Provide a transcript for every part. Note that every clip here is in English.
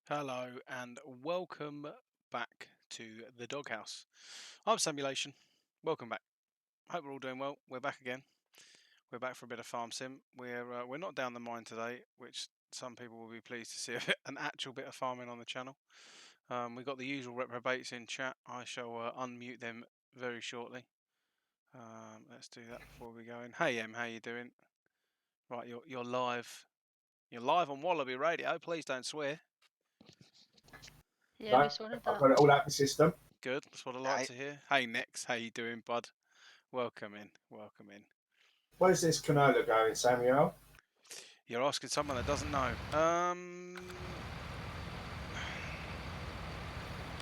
Hello and welcome back to the doghouse. I'm Simulation. Welcome back. Hope we're all doing well. We're back again. We're back for a bit of farm sim. We're not down the mine today, which some people will be pleased to see an actual bit of farming on the channel. We've got the usual reprobates in chat. I shall unmute them very shortly. Let's do that before we go in. Hey Em, how you doing? Right, you're live. You're live on Wallaby Radio. Please don't swear. Yeah, No, we sorted I've that. got it all out the system. Good. That's what I like to hear. Hey Nex, how you doing, bud? Welcome in. Welcome in. Where's this canola going, Samuel? You're asking someone that doesn't know. I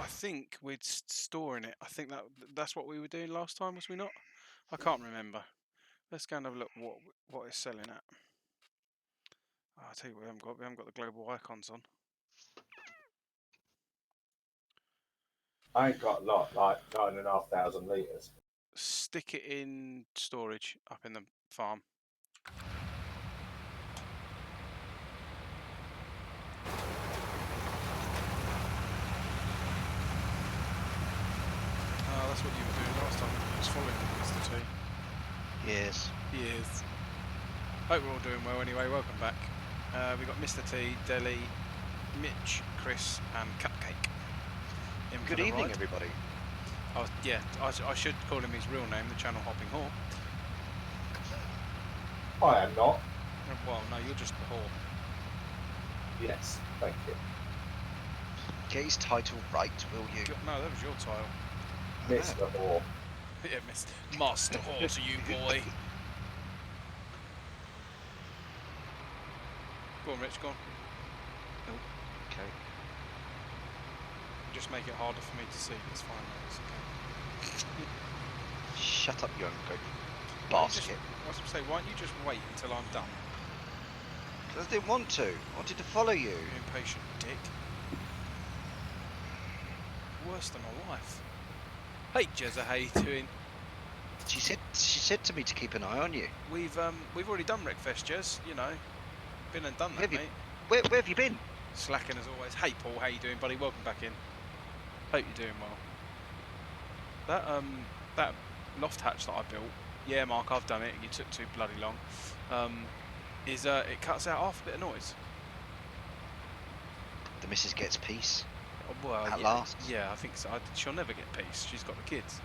think we're storing it. I think that's what we were doing last time, was we not? I can't remember. Let's go and have a look what it's selling at. Oh, I'll tell you what we haven't got the global icons on. I ain't got a lot, like 9,500 litres. Stick it in storage up in the farm. Oh, that's what you were doing last time. You was following Mr. T. Yes. Yes. Hope we're all doing well anyway. Welcome back. We got Mr. T, Deli, Mitch, Chris, and Cupcake. Good evening, everybody. Oh, yeah, I should call him his real name, the Channel Hopping Whore. I am not. Well, no, you're just the whore. Yes, thank you. Get his title right, will you? No, that was your title. Mr. Whore. Yeah, Master Whore to you, boy. Go on, Rich, go on. Oh, okay. Just make it harder for me to see. It's fine, mate. It's okay. Shut up, you ungrateful basket. I was going to say, why don't you just wait until I'm done? Because I didn't want to. I wanted to follow you. You impatient dick. Worse than a wife. Hey, Jezza, how you doing? She said to me to keep an eye on you. We've already done Wreckfest, Jez. You know, been and done that, mate. Where have you been? Slacking as always. Hey, Paul, how you doing, buddy? Welcome back in. Hope you're doing well. That loft hatch that I built. Yeah, Mark, I've done it. You took too bloody long. It cuts out half a bit of noise. The missus gets peace. Well, At yeah, last. Yeah, I think so. She'll never get peace. She's got the kids.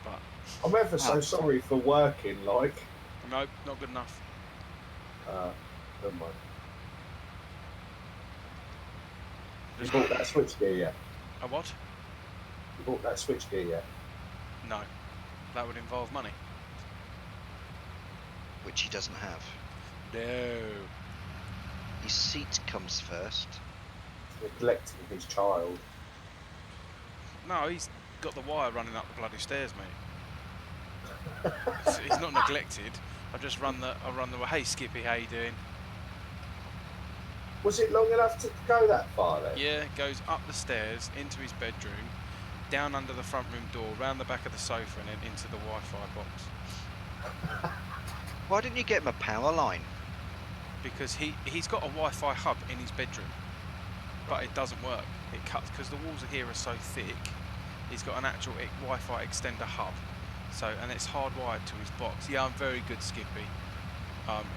But I'm ever so sorry for working, like. no, not good enough. Never mind. You bought that switch gear yet? A what? You bought that switch gear yet? No, that would involve money. Which he doesn't have. No. His seat comes first. Neglecting his child. No, he's got the wire running up the bloody stairs, mate. He's not neglected. I just run the. Hey, Skippy, how you doing? Was it long enough to go that far then? Yeah, goes up the stairs into his bedroom, down under the front room door, round the back of the sofa, and then into the Wi-Fi box. Why didn't you get him a power line? Because he's got a Wi-Fi hub in his bedroom, but it doesn't work. It cuts because the walls here are so thick. He's got an actual Wi-Fi extender hub, and it's hardwired to his box. Yeah, I'm very good, Skippy.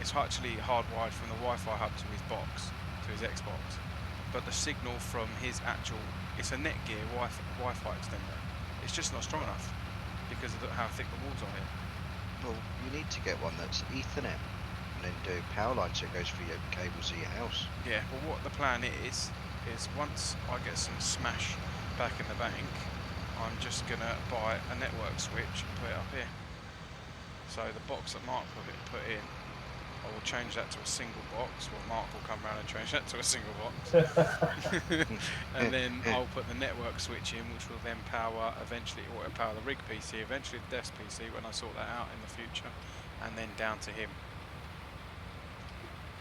It's actually hardwired from the Wi-Fi hub to his box, to his Xbox. But the signal from his it's a Netgear Wi-Fi extender. It's just not strong enough because of how thick the walls are here. Well, you need to get one that's Ethernet and then do power line so it goes through your cables of your house. Yeah, well, what the plan is once I get some smash back in the bank, I'm just gonna buy a network switch and put it up here. So the box that Mark put in, I will change that to a single box. Well, Mark will come around and change that to a single box. And then I'll put the network switch in, which will then eventually auto power the rig PC, eventually the desk PC when I sort that out in the future, and then down to him.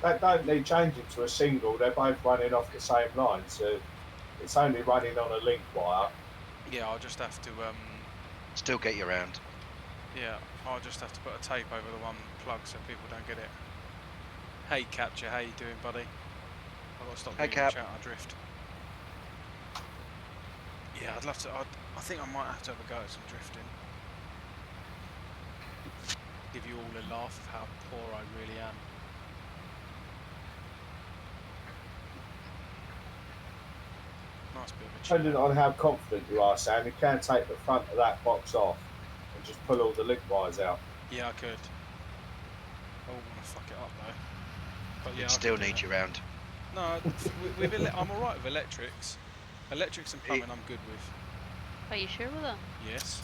They don't need changing to a single. They're both running off the same line, so it's only running on a link wire. Yeah, I'll just have to Still get you around. yeah, I'll just have to put a tape over the one plug so people don't get it. Hey Capture, how you doing, buddy? I've got to stop Hey, being Cap. chat adrift. Yeah, I'd love to. I think I might have to have a go at some drifting. Give you all a laugh of how poor I really am. Nice bit of a Depending chill. on how confident you are, Sam, you can take the front of that box off and just pull all the link wires out. Yeah, I could. I wouldn't want to fuck it up though. But yeah, We'd I still could do need that. you round. No, I'm alright with electrics. Electrics and plumbing I'm good with. Are you sure with that? Yes.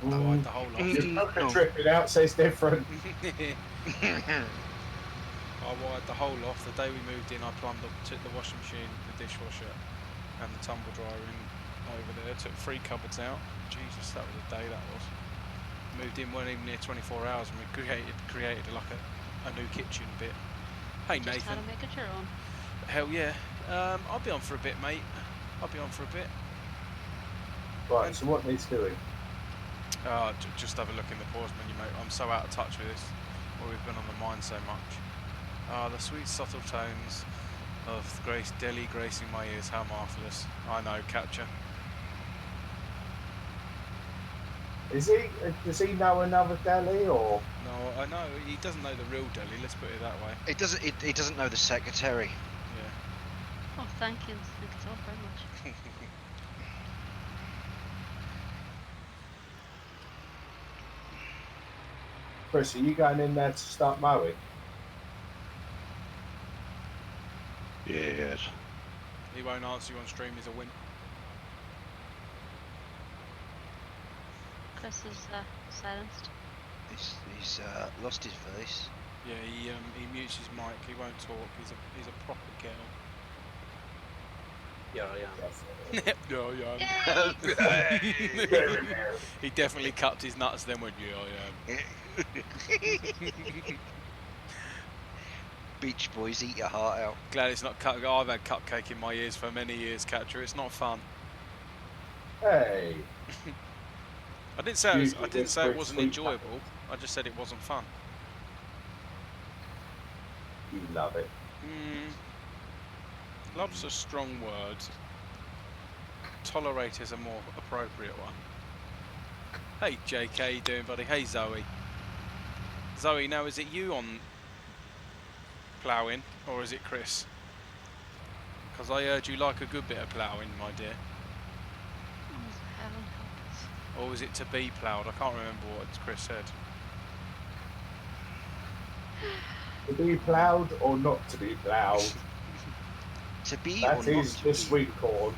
I wired the whole Your loft. poker tripping out says different. I wired the whole loft. The day we moved in, I plumbed up, took the washing machine, the dishwasher, and the tumble dryer in over there. Took 3 cupboards out. Jesus, that was a day that was. Moved in, weren't even near 24 hours, and we created like a new kitchen bit. Hey Just how Nathan. to make it your own. Hell yeah. I'll be on for a bit, mate. I'll be on for a bit. Right, And- so what needs doing? Just have a look in the pause menu, mate. I'm so out of touch with this. Well, we've been on the mine so much. The sweet subtle tones of Grace Delhi gracing my ears. How marvellous. I know, capture. Does he know another Delhi or? No, I know. He doesn't know the real Delhi, let's put it that way. He doesn't know the secretary. Yeah. Oh, thank you. Thank you so very much. Chris, are you going in there to start mowing? Yes. He won't answer you on stream, he's a wimp. Chris is silenced. He's lost his voice. Yeah, he mutes his mic, he won't talk, he's a proper girl. Yeah, yeah. No, Yay! He definitely cupped his nuts then went, yeah, Beach Boys, eat your heart out. Glad it's not I've had cupcake in my ears for many years, Capture. It's not fun. Hey, I didn't say Usually it whispering wasn't sweet enjoyable. I just said it wasn't fun. you love it. Love's a strong word. Tolerate is a more appropriate one. Hey JK, how you doing, buddy? Hey Zoe. Zoe, now is it you on ploughing or is it Chris? Because I heard you like a good bit of ploughing, my dear. Oh, heaven help us. Or was it to be ploughed? I can't remember what Chris said. To be ploughed or not to be ploughed? To be That or not is to the be. sweet corn.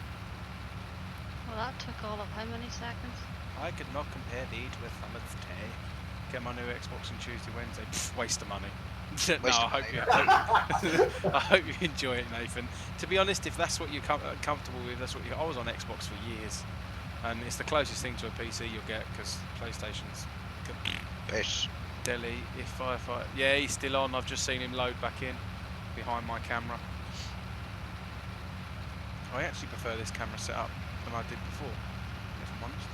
Well, that took all of how many seconds? I could not compare thee to a summer's day. Get my new Xbox on Tuesday, Wednesday. Pff, waste of money. No, Waste I of hope I hope you enjoy it, Nathan. To be honest, if that's what you're comfortable with, that's what I was on Xbox for years, and it's the closest thing to a PC you'll get because PlayStation's Piss. Delhi. If I yeah, he's still on. I've just seen him load back in behind my camera. I actually prefer this camera setup than I did before, if I'm honest.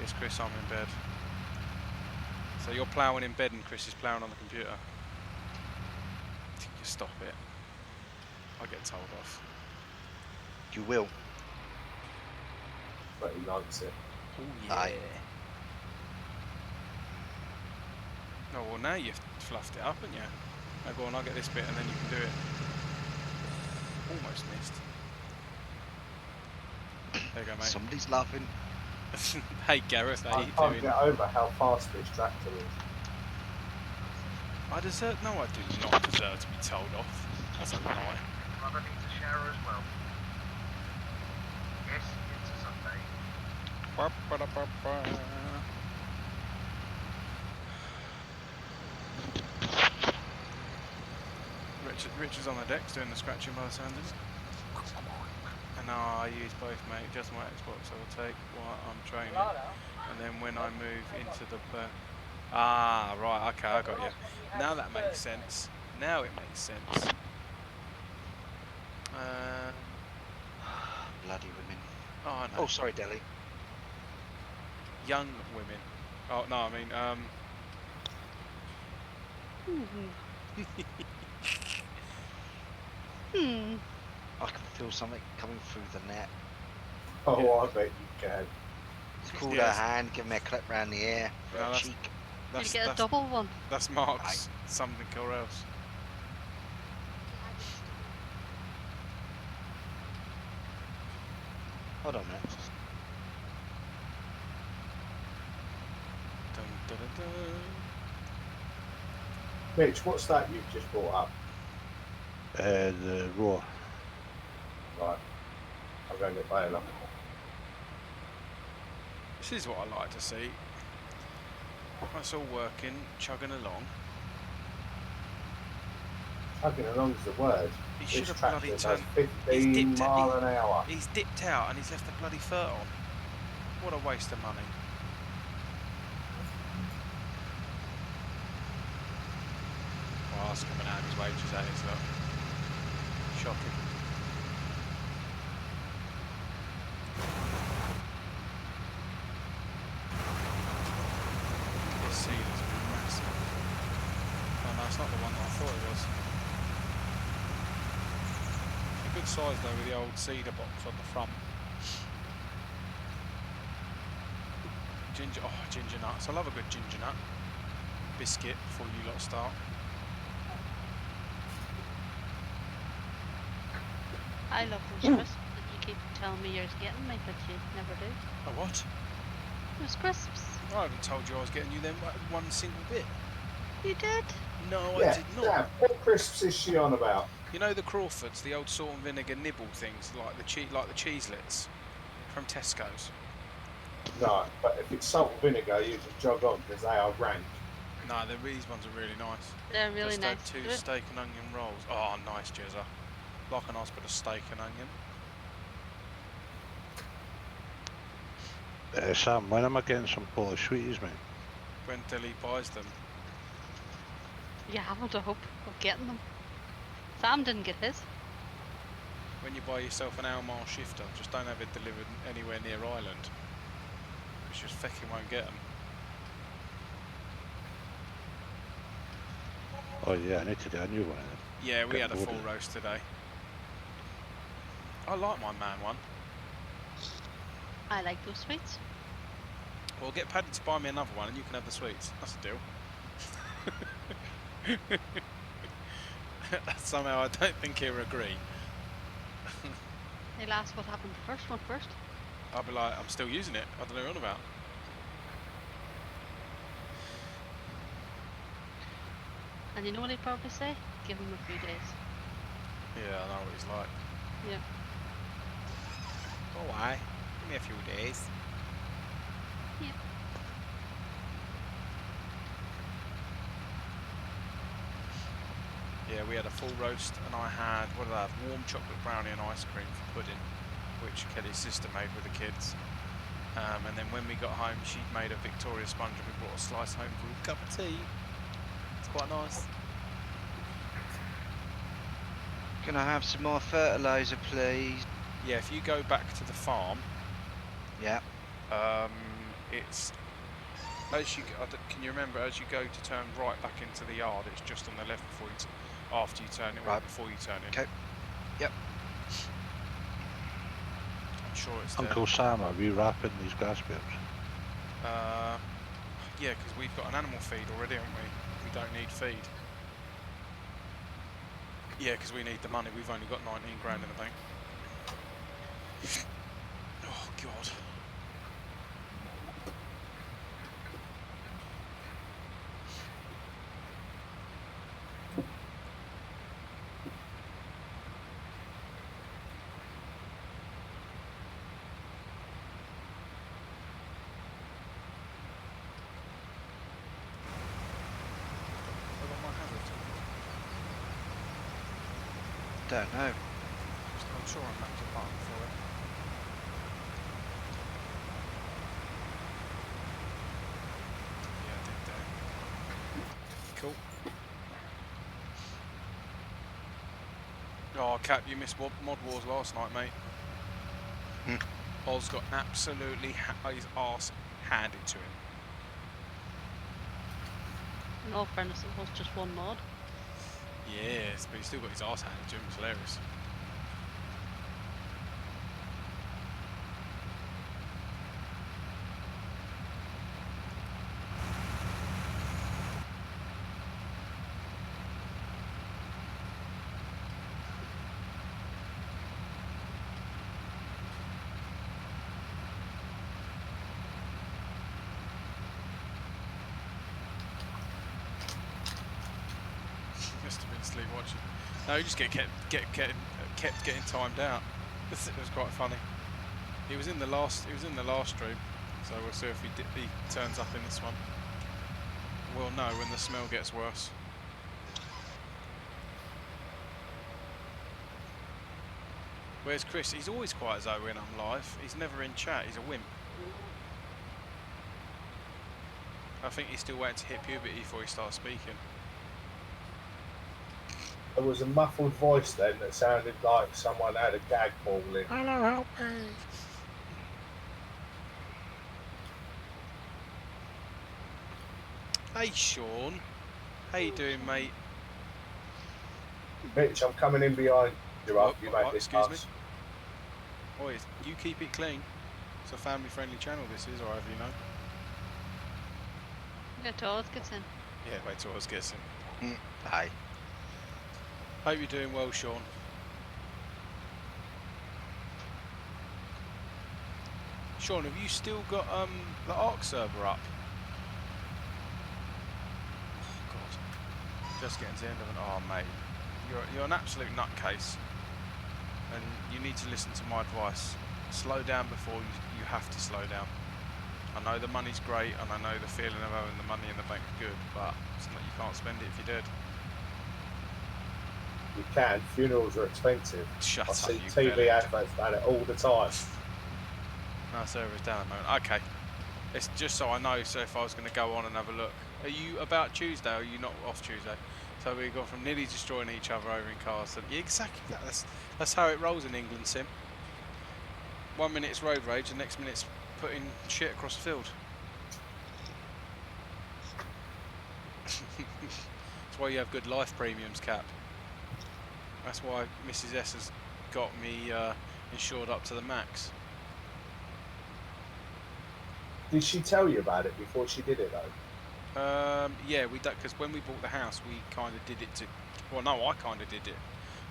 Yes, Chris, I'm in bed. So you're ploughing in bed and Chris is ploughing on the computer. Just stop it. I get told off. You will. But he likes it. Oh Aye. Oh well, now you've fluffed it up, haven't you? Now go on, I'll get this bit and then you can do it. Almost missed. There you go, mate. Somebody's laughing. Hey Gareth, how I you can't doing? get over how fast this tractor is. I deserve. No, I do not deserve to be told off. That's a lie. Mother needs a shower as well. Yes, it's a Sunday. Ba-ba-da-ba-ba. Richard's on the decks doing the scratching by the sound of it. And now I use both, mate. Just my Xbox I will take while I'm training. And then when I move into the... Ah, right, okay, I got you. Now that makes sense. Now it makes sense. Bloody women. Oh, no. Oh, sorry, Delhi. Young women. Oh, no, I mean, Hmm. I can feel something coming through the net. Oh, Yeah. I bet you can. It's called Yes. a hand, give me a clip round the ear for No, a that's- cheek. You'll That's get a that's double one. that's Mark's something or else. Hold on a minute. Dun, dun, dun, dun. Mitch, what's that you've just brought up? The roar. Right. I'm going to get Bale up. This is what I like to see. That's all working, chugging along. Chugging along is the word. He should This have tractor bloody does turned. 15 dipped it, mile an hour. He's dipped out and he's left the bloody fur on. What a waste of money. Well, that's coming out of his wages, that is, look. Shocking. This seal is massive. Oh no, it's not the one that I thought it was. A good size though with the old cedar box on the front. Ginger, oh ginger nuts, I love a good ginger nut. Biscuit before you lot start. I love those crisps that you keep telling me you're getting me, but you never do. Oh what? Those crisps. I haven't told you I was getting you them one single bit. You did? No, I Yeah, did not. yeah. What crisps is she on about? You know the Crawfords, the old salt and vinegar nibble things, like the cheeselets from Tesco's. No, but if it's salt and vinegar, you can jog on because they are rank. No, these ones are really nice. They're really Just nice. had two Do it. steak and onion rolls. Oh, nice, Jezza. Like a nice bit of steak and onion. Sam, when am I getting some Polish sweeties, mate? When Dilly buys them. You haven't a hope of getting them. Sam didn't get his. When you buy yourself an Alma shifter, just don't have it delivered anywhere near Ireland. Because you just fucking won't get them. Oh yeah, I need to get a new one of them. Yeah, we Get had a bored full of it. roast today. I like my man one. I like those sweets. Well, get Paddy to buy me another one and you can have the sweets. That's a deal. Somehow I don't think he'll agree. He'll ask what happened to the first one first. I'll be like, I'm still using it. I don't know what you're on about. And you know what he'd probably say? Give him a few days. Yeah, I know what he's like. Yeah. Go away. Give me a few days. Yeah. Yeah, we had a full roast and I had, what did I have? Warm chocolate brownie and ice cream for pudding, which Kelly's sister made with the kids. And then when we got home, she'd made a Victoria sponge and we brought a slice home for a cup of tea. It's quite nice. Can I have some more fertiliser, please? Yeah, if you go back to the farm, Yeah. it's as you can you remember as you go to turn right back into the yard, it's just on the left before you after you turn it, right before you turn it. Okay. Yep. I'm sure it's there. Uncle Sam, are we wrapping these grass bales? Yeah, because we've got an animal feed already, haven't we? We don't need feed. Yeah, because we need the money. We've only got 19 grand in the bank. Oh God. I got my hazard. Don't know. I'm sure I'm mapped a button for it. Yeah, I did there. Cool. Oh, Cap, you missed Mod Wars last night, mate. Oz got absolutely his arse handed to him. In all fairness, it was just one mod. Yes, but he still got his arse handed to him. It's hilarious. Must have been sleep watching. No, he just kept getting timed out. It was quite funny. He was in the last stream, so we'll see if he turns up in this one. We'll know when the smell gets worse. Where's Chris? He's always quiet as though when I'm live. He's never in chat. He's a wimp. I think he's still waiting to hit puberty before he starts speaking. There was a muffled voice then that sounded like someone had a gag ball in. Hello, help me. Hey Sean, how you doing, mate? Mitch, I'm coming in behind you after you make this excuse me? pass. Boys, you keep it clean. It's a family-friendly channel, this is, or however you know. Yeah, Todd gets in. Yeah, wait till Oz gets in. Hi. Hope you're doing well, Sean. Sean, have you still got the Ark server up? Oh God, just getting to the end of an. Oh mate, you're an absolute nutcase, and you need to listen to my advice. Slow down before you have to slow down. I know the money's great, and I know the feeling of having the money in the bank is good, but it's not, you can't spend it if you did. You can. Funerals are expensive. Shut I up, see you TV belly. adverts about it all the time. No, server's down at the moment. Okay. It's just so I know, so if I was going to go on and have a look. Are you about Tuesday, or are you not off Tuesday? So we've gone from nearly destroying each other over in cars. Yeah, exactly that. That's how it rolls in England, Sim. 1 minute it's road rage, the next minute it's putting shit across the field. That's why you have good life premiums, Cap. That's why Mrs. S has got me insured up to the max. Did she tell you about it before she did it though? Yeah, we don't, because when we bought the house, we kind of did it to. Well, no, I kind of did it.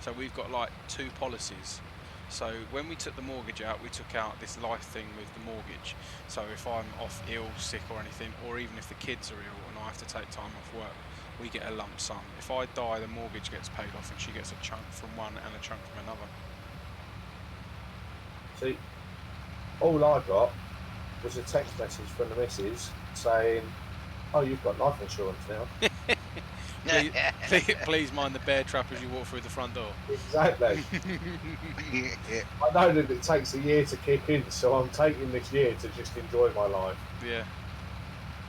So we've got like 2 policies. So when we took the mortgage out, we took out this life thing with the mortgage. So if I'm off ill, sick or anything, or even if the kids are ill and I have to take time off work, we get a lump sum. If I die, the mortgage gets paid off and she gets a chunk from one and a chunk from another. See, all I got was a text message from the missus saying, "Oh, you've got life insurance now." Please mind the bear trap as you walk through the front door. Exactly. I know that it takes a year to kick in, so I'm taking this year to just enjoy my life. Yeah.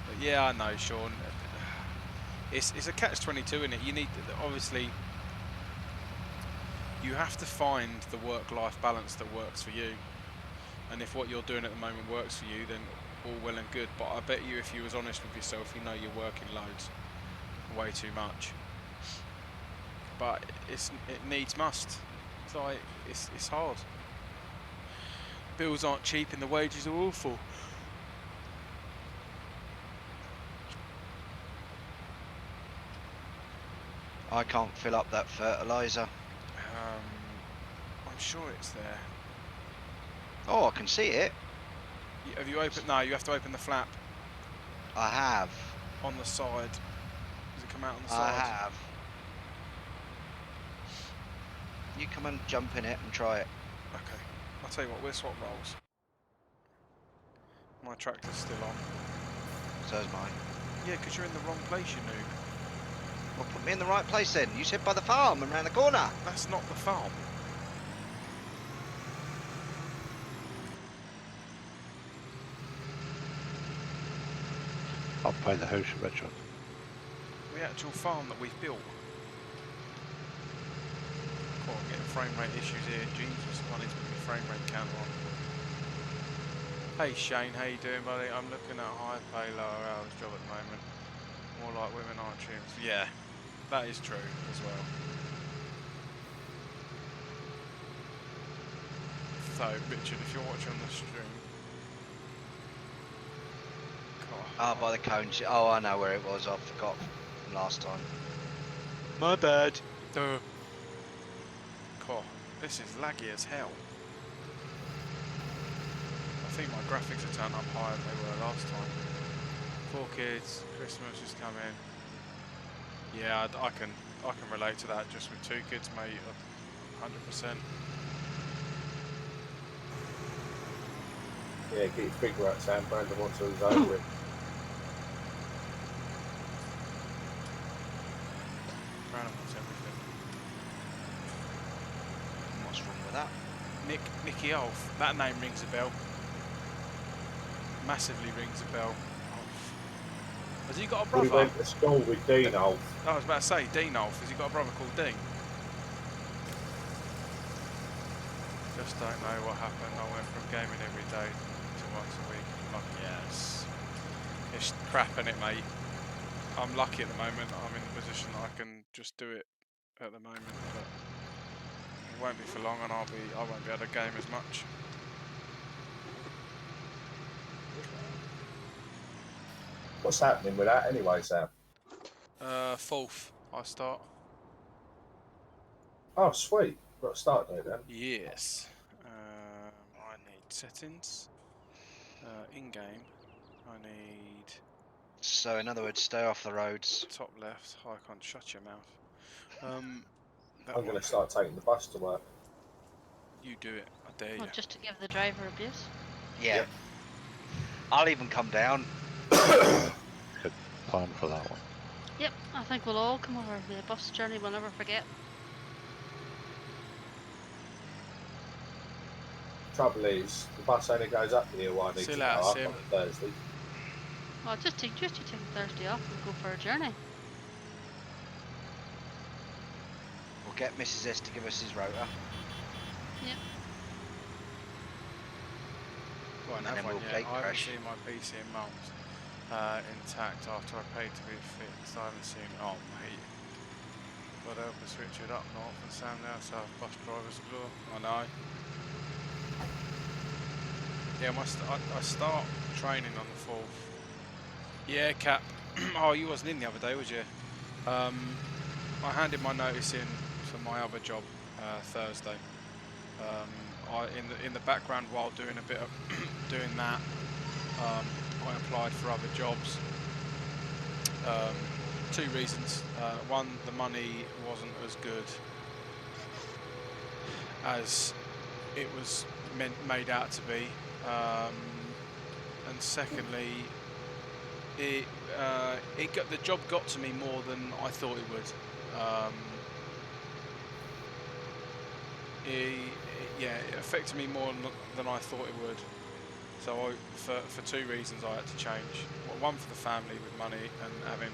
But yeah, I know, Sean. It's a catch-22, isn't it? You need, obviously, you have to find the work-life balance that works for you. And if what you're doing at the moment works for you, then all well and good. But I bet you, if you was honest with yourself, you know you're working loads, way too much. But it needs must. It's like it's hard. Bills aren't cheap, and the wages are awful. I can't fill up that fertiliser. I'm sure it's there. Oh, I can see it. Have you opened? No, you have to open the flap I have. on the side. Does it come out on the I side? have. You come and jump in it and try it. Okay. I'll tell you what, we'll swap roles. My tractor's still on. So's mine. Yeah, because you're in the wrong place, you noob. Well, put me in the right place then. You said by the farm and round the corner. That's not the farm. Up by the house, Richard. The actual farm that we've built. Oh, I'm getting frame rate issues here. Jesus, I need to put my frame rate counter on. Hey Shane, how you doing, buddy? I'm looking at high pay, lower hours job at the moment. More like women aren't trims. Yeah, that is true as well. So, Richard, if you're watching the stream, Ah, by the cones. Oh, I know where it was. I forgot from last time. my bad. Duh. God, this is laggy as hell. I think my graphics are turned up higher than they were last time. 4 kids, Christmas is coming. Yeah, I can relate to that. Just with 2 kids, mate. 100%. Yeah, get your figure out, Sam. Brandon wants to his own with. Brandon wants everything. And what's wrong with that? Nicky Olf. That name rings a bell. Massively rings a bell. Has he got a Well, he brother? went to school with Dean Olf. I was about to say Dean Olf. Has he got a brother called Dean? Just don't know what happened. I went from gaming every day to once a week. Like, yes, it's crap, isn't it, mate? I'm lucky at the moment. I'm in a position that I can just do it at the moment, but it won't be for long, and I won't be able to game as much. What's happening with that anyway, Sam? 4th, I start. Oh, sweet. Got a start date then. Yes. I need settings. In game, I need So in other words, stay off the roads. top left. Oh, I can't shut your mouth. That I'm going one. to start taking the bus to work. You do it. I dare you. Well, just to give the driver abuse. Yeah. Yep. I'll even come down. Could plan for that one. Yep, I think we'll all come over. The bus journey we'll never forget. Trouble is, the bus only goes up here while I need See to you go later, up Sim. on a Thursday. Well, just you take Thursday off and go for a journey. We'll get Mrs. S to give us his rota. Yep. Well, And have then one we'll yet. play I haven't Crash. seen my PC in months intact after I paid to be fixed. I haven't seen. Oh, mate. God help us switch it up north and Sam now south bus drivers galore. I know. Yeah, I start training on the 4th. Yeah, Cap. Oh, you wasn't in the other day, was you? I handed my notice in for my other job Thursday. In the background while doing a bit of doing that, I applied for other jobs. 2 reasons. One, the money wasn't as good as it was made out to be, and secondly, the job got to me more than I thought it would. It affected me more than I thought it would. So for 2 reasons I had to change. Well, one for the family with money and having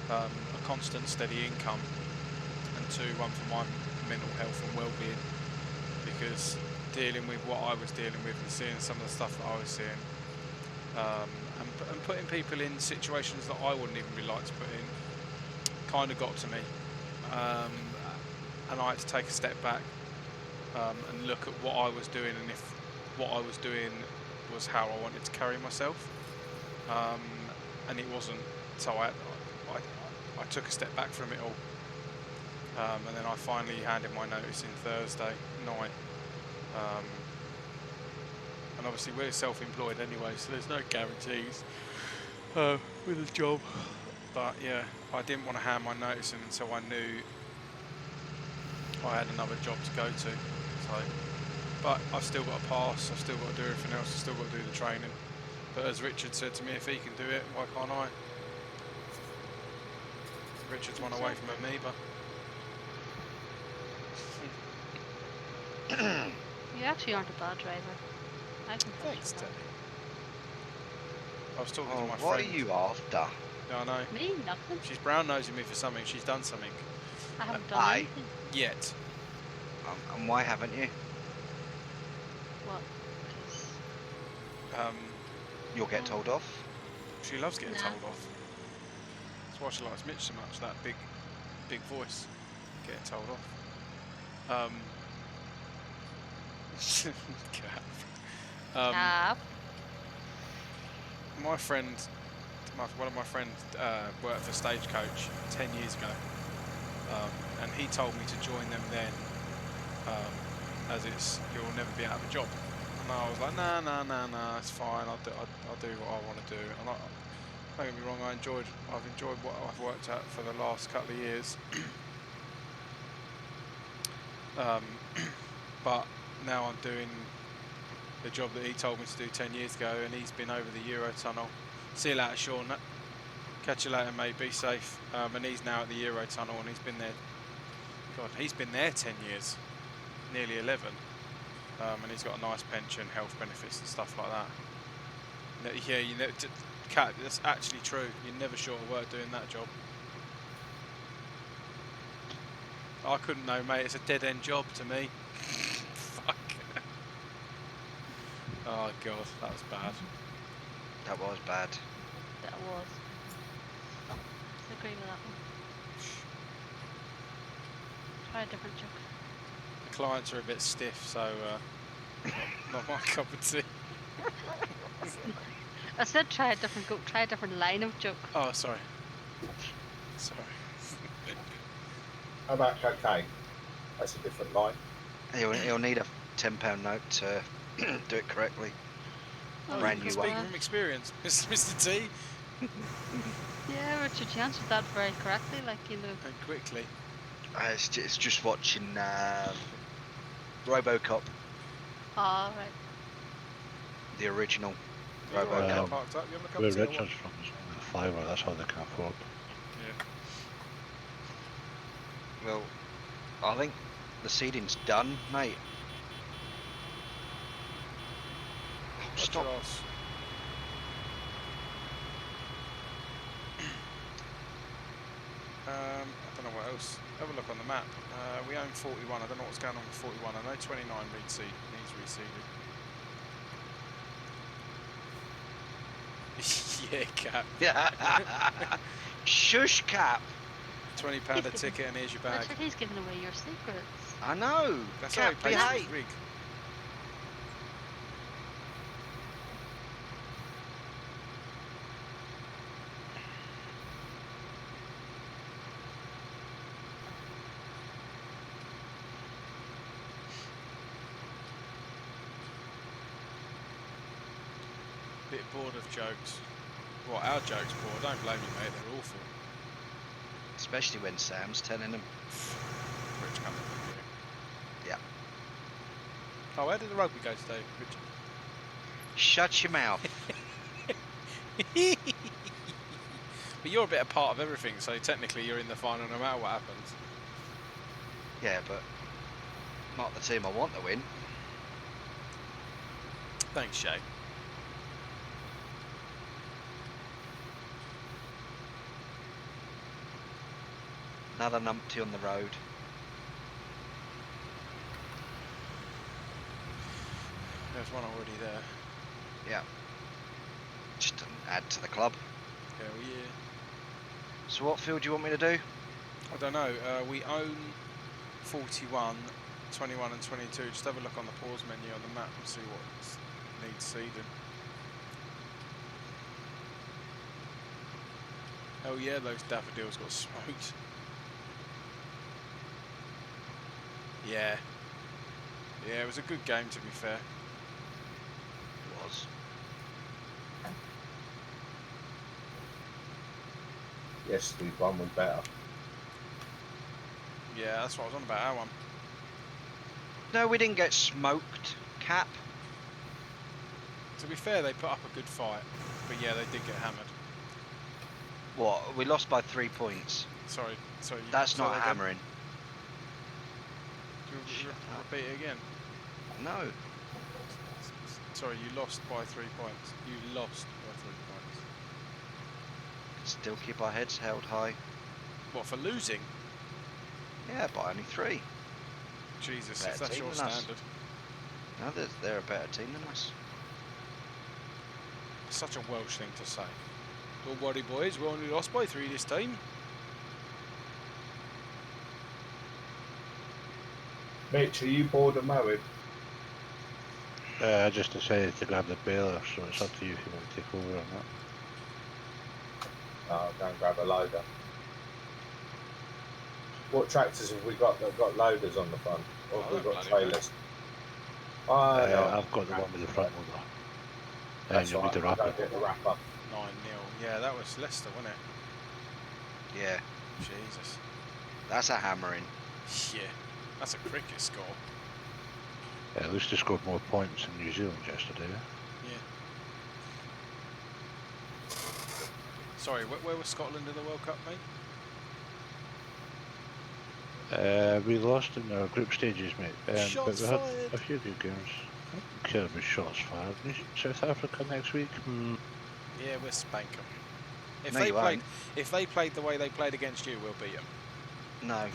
a constant steady income, and 2, one for my mental health and well-being, because dealing with what I was dealing with and seeing some of the stuff that I was seeing, and putting people in situations that I wouldn't even be like to put in, kind of got to me, and I had to take a step back and look at what I was doing, and if what I was doing was how I wanted to carry myself, and it wasn't. So I took a step back from it all, and then I finally handed my notice in Thursday night. And obviously we're self-employed anyway, so there's no guarantees with a job. But yeah, I didn't want to hand my notice in until I knew I had another job to go to. So, but I've still got a pass, I've still got to do everything else, I've still got to do the training. But as Richard said to me, if he can do it, why can't I? Richard's one away from Amoeba. You actually aren't a bad driver. I can Thanks, trust you. Teddy. I was talking Oh, to my what friend. are you after? Yeah, I know. Me? Nothing. She's brown nosing me for something. She's done something. I haven't done Aye. anything. Yet. And why haven't you? What? You'll get told off. She loves getting Nah. told off. That's why she likes Mitch so much. That big voice, getting told off. Cap. My friend, one of my friends worked for Stagecoach 10 years ago, and he told me to join them then, as you'll never be out of a job. And I was like, nah, it's fine. I'll do what I want to do. And Don't get me wrong, I've enjoyed what I've worked at for the last couple of years. But now I'm doing the job that he told me to do 10 years ago, and he's been over the Eurotunnel. See you later, Sean. Catch you later, mate. Be safe. And he's now at the Eurotunnel, and he's been there. God, he's been there 10 years, nearly 11. And he's got a nice pension, health benefits, and stuff like that. Yeah, you know, Cat, that's actually true. You're never short of work doing that job. I couldn't know, mate. It's a dead-end job to me. Fuck. Oh god, that was bad. That was bad. That was. I agree with that one. Try a different joke. The clients are a bit stiff, so not my cup of tea. I said try a different joke, try a different line of joke. Oh, sorry. Sorry. How about cocaine? That's a different line. He'll need a £10 note to do it correctly. Oh, Brand you new could one. Speaking from experience, Mr. T, Yeah, Richard, you answered that very correctly, like, you know. and quickly. It's just watching RoboCop, Ah, right. the original You're all right there, RoboCop. parked up. You having a cup Where of tea or what? Richard's from is only a fiver, that's how they can afford. Yeah. Well, I think the seeding's done, mate. Watch Stop. your arse. I don't know what else. Have a look on the map. We own 41. I don't know what's going on with 41. I know 29 needs reseeded. Yeah, Cap. Shush, Cap. £20 a ticket and here's your bag. Richard, he's giving away your secrets. I know. That's how he Cap, pays for his behave. rig. Bit bored of jokes. Well, our jokes bored. Don't blame me, mate. They're awful. Especially when Sam's telling them. Rich coming from you. Yeah. Oh, where did the rugby go today, Richard? Shut your mouth. But you're a bit a part of everything, so technically you're in the final no matter what happens. Yeah, but not the team I want to win. Thanks, Shay. Another numpty on the road. There's one already there. Yeah. Just to add to the club. Hell yeah. So what field do you want me to do? I don't know. We own 41, 21 and 22. Just have a look on the pause menu on the map and see what needs seeding. Hell yeah, those daffodils got smoked. Yeah. Yeah, it was a good game to be fair. It was. Yesterday's one was better. Yeah, that's what I was on about, our one. No, we didn't get smoked, Cap. To be fair, they put up a good fight. But yeah, they did get hammered. What? We lost by 3 points. Sorry. That's say not that again? hammering. Do you Shut up. repeat it again? No. Sorry, you lost by 3 points. You lost by 3 points. Still keep our heads held high. What, for losing? Yeah, by only 3. Jesus, Better if that's team your than us. standard. No, they're a better team than us. It's such a Welsh thing to say. Don't worry, boys, we only lost by 3 this time. Mitch, are you bored of mowing? I just decided to grab the baler, so it's up to you if you want to take over or not. Go and grab a loader. What tractors have we got that got loaders on the front? Or have I we don't got bloody know. trailers? Oh, no. I've got the one with the front loader. And That's you'll right, need to I'll wrap go it. get the wrapper. 9-0, Yeah, that was Leicester, wasn't it? Yeah, Jesus. that's a hammering. Yeah, that's a cricket score. Yeah, at least they scored more points in New Zealand yesterday. Yeah. Sorry, where was Scotland in the World Cup, mate? We lost in our group stages, mate. But Shots we had fired. a few good games. I don't care about shots fired. South Africa next week? Yeah, we'll spank them. If No, they you played, won't. if they played the way they played against you, we'll beat them. No.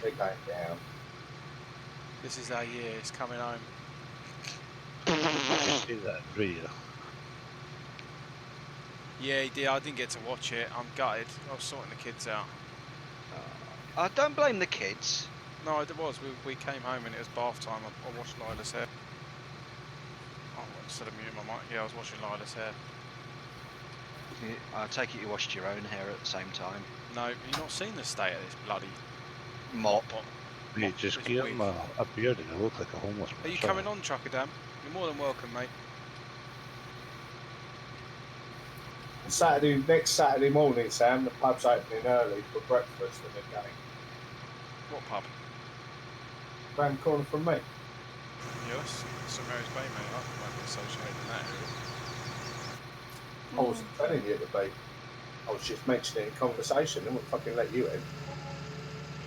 They're going down. This is our year. It's coming home. You say that in real. Yeah, he did. I didn't get to watch it. I'm gutted. I was sorting the kids out. I don't blame the kids. No, it was. We came home and it was bath time. I watched Lila's hair. Oh, instead of muting my mic, yeah, I was watching Lila's hair. I take it you washed your own hair at the same time. No, you've not seen the state of this bloody Mop. You just this give wig. him a beard and you look like a homeless man. Are you coming on, Chuckadam? You're more than welcome, mate. Next Saturday morning, Sam, the pub's opening early for breakfast and they're going. What pub? Round the corner from me. Yes, St Mary's Bay, mate. I won't be associated in that area. I wasn't telling you to be. I was just mentioning it in conversation. I wouldn't fucking let you in.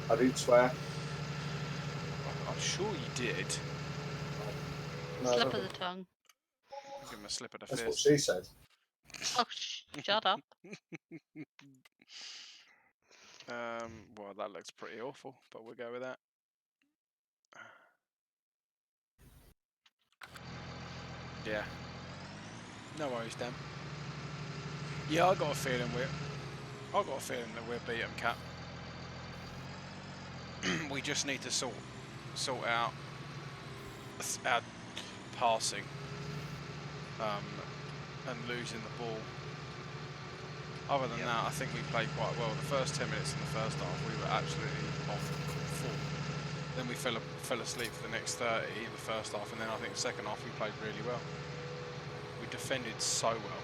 I didn't swear. I'm sure you did. No, Slip of the tongue. Give him a slip of the that's what fist. she said. Oh, shut up. Well, that looks pretty awful, but we'll go with that. Yeah. No worries, Dan. Yeah, I got a feeling that we'll beat them, Cap. We just need to sort out our passing, and losing the ball. Other than that, I think we played quite well. The first 10 minutes in the first half, we were absolutely on full. Then we fell asleep for the next 30 in the first half, and then I think the second half we played really well. We defended so well.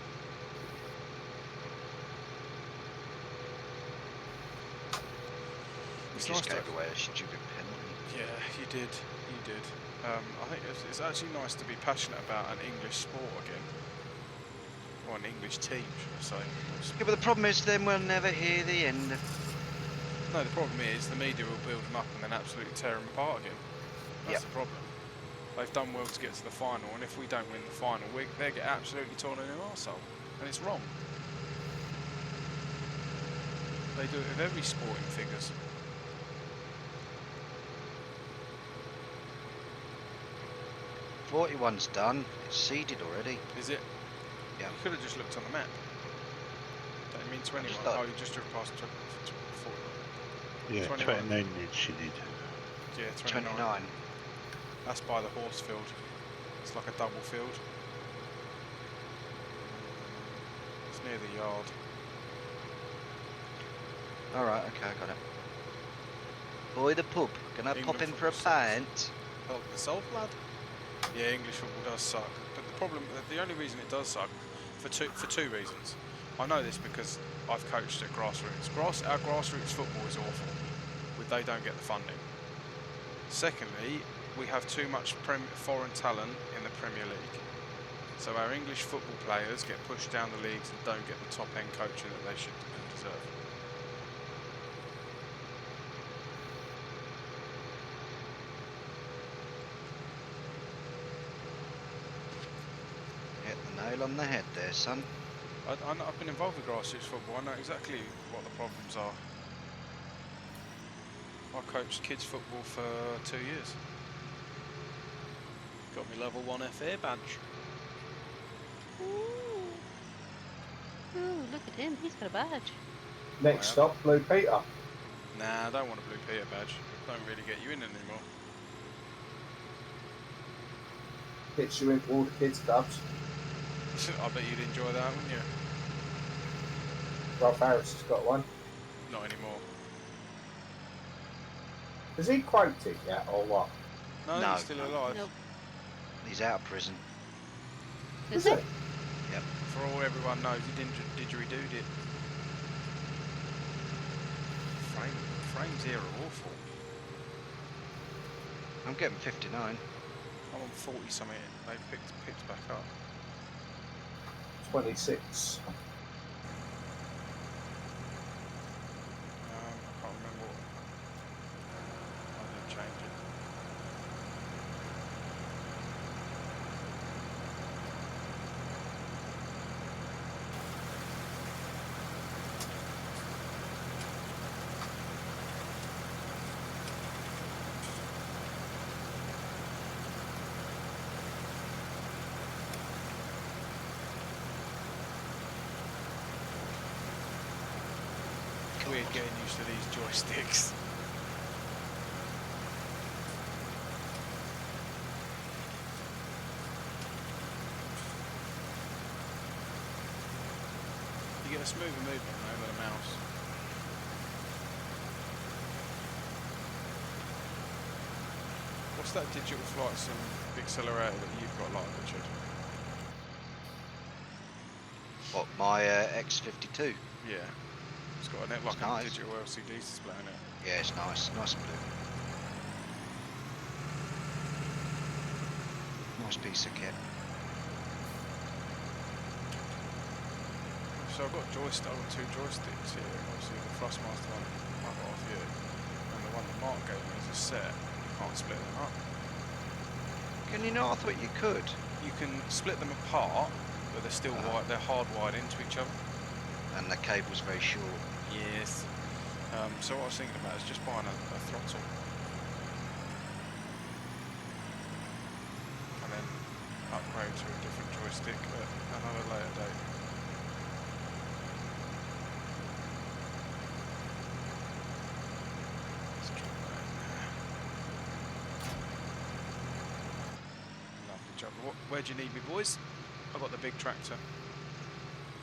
We It's just nice gave to- away a stupid penalty. Yeah, you did. I think it's actually nice to be passionate about an English sport again. Or an English team, should I say. Yeah, but the problem is then we'll never hear the end of... No, the problem is the media will build them up and then absolutely tear them apart again. That's the problem. They've done well to get to the final, and if we don't win the final, they get absolutely torn in their arsehole. And it's wrong. They do it with every sporting figures. '41's done. It's seeded already. Is it? Yeah. You could have just looked on the map. Don't you mean 21? just thought- Oh, you just drove past 41. Yeah, 21. 29 you'd seeded. Yeah, 29. 29. That's by the horse field. It's like a double field. It's near the yard. Alright, okay, I got it. Boy, the pub. Can I pop England in for a football sucks. pint? Oh, the salt lad? Yeah, English football does suck. But the only reason it does suck, for two reasons. I know this because I've coached at grassroots. Our grassroots football is awful. They don't get the funding. Secondly, we have too much foreign talent in the Premier League. So our English football players get pushed down the leagues and don't get the top end coaching that they should and deserve. Hit the nail on the head there, son. I've been involved with grassroots football. I know exactly what the problems are. I coached kids football for 2 years. Got me level 1 FA badge. Ooh, look at him. He's got a badge. Next stop, Blue Peter. Nah, I don't want a Blue Peter badge. Don't really get you in anymore. Gets you into all the kids' clubs. I bet you'd enjoy that, wouldn't you? Ralph Harris has got one. Not anymore. Has he croaked it yet, or what? No, No, he's still no. alive. Nope. He's out of prison. Is Is it? it? For all everyone knows, he didgeridooed it. Frames here are awful. I'm getting 59. I'm on 40 something. They've picked back up. 26. I can't remember what. I didn't change it. Weird getting used to these joysticks. You get a smoother movement though with a mouse. What's that digital flight sim accelerator that you've got, like, Richard? What, my X52? Yeah. It's got a net like It's a nice. digital LCD display on it. Yeah, it's nice. Nice and blue. Nice piece of kit. So I've got two joysticks here. Obviously the Thrustmaster one I got off you, and the one that Mark gave me as a set. You can't split them up. Can you not? I thought you could. You can split them apart, but they're still they're hardwired into each other. And the cable's very short. Yes. So what I was thinking about is just buying a throttle. And then upgrade to a different joystick at another later date. Let's drop that in there. Lovely job. Where do you need me, boys? I've got the big tractor.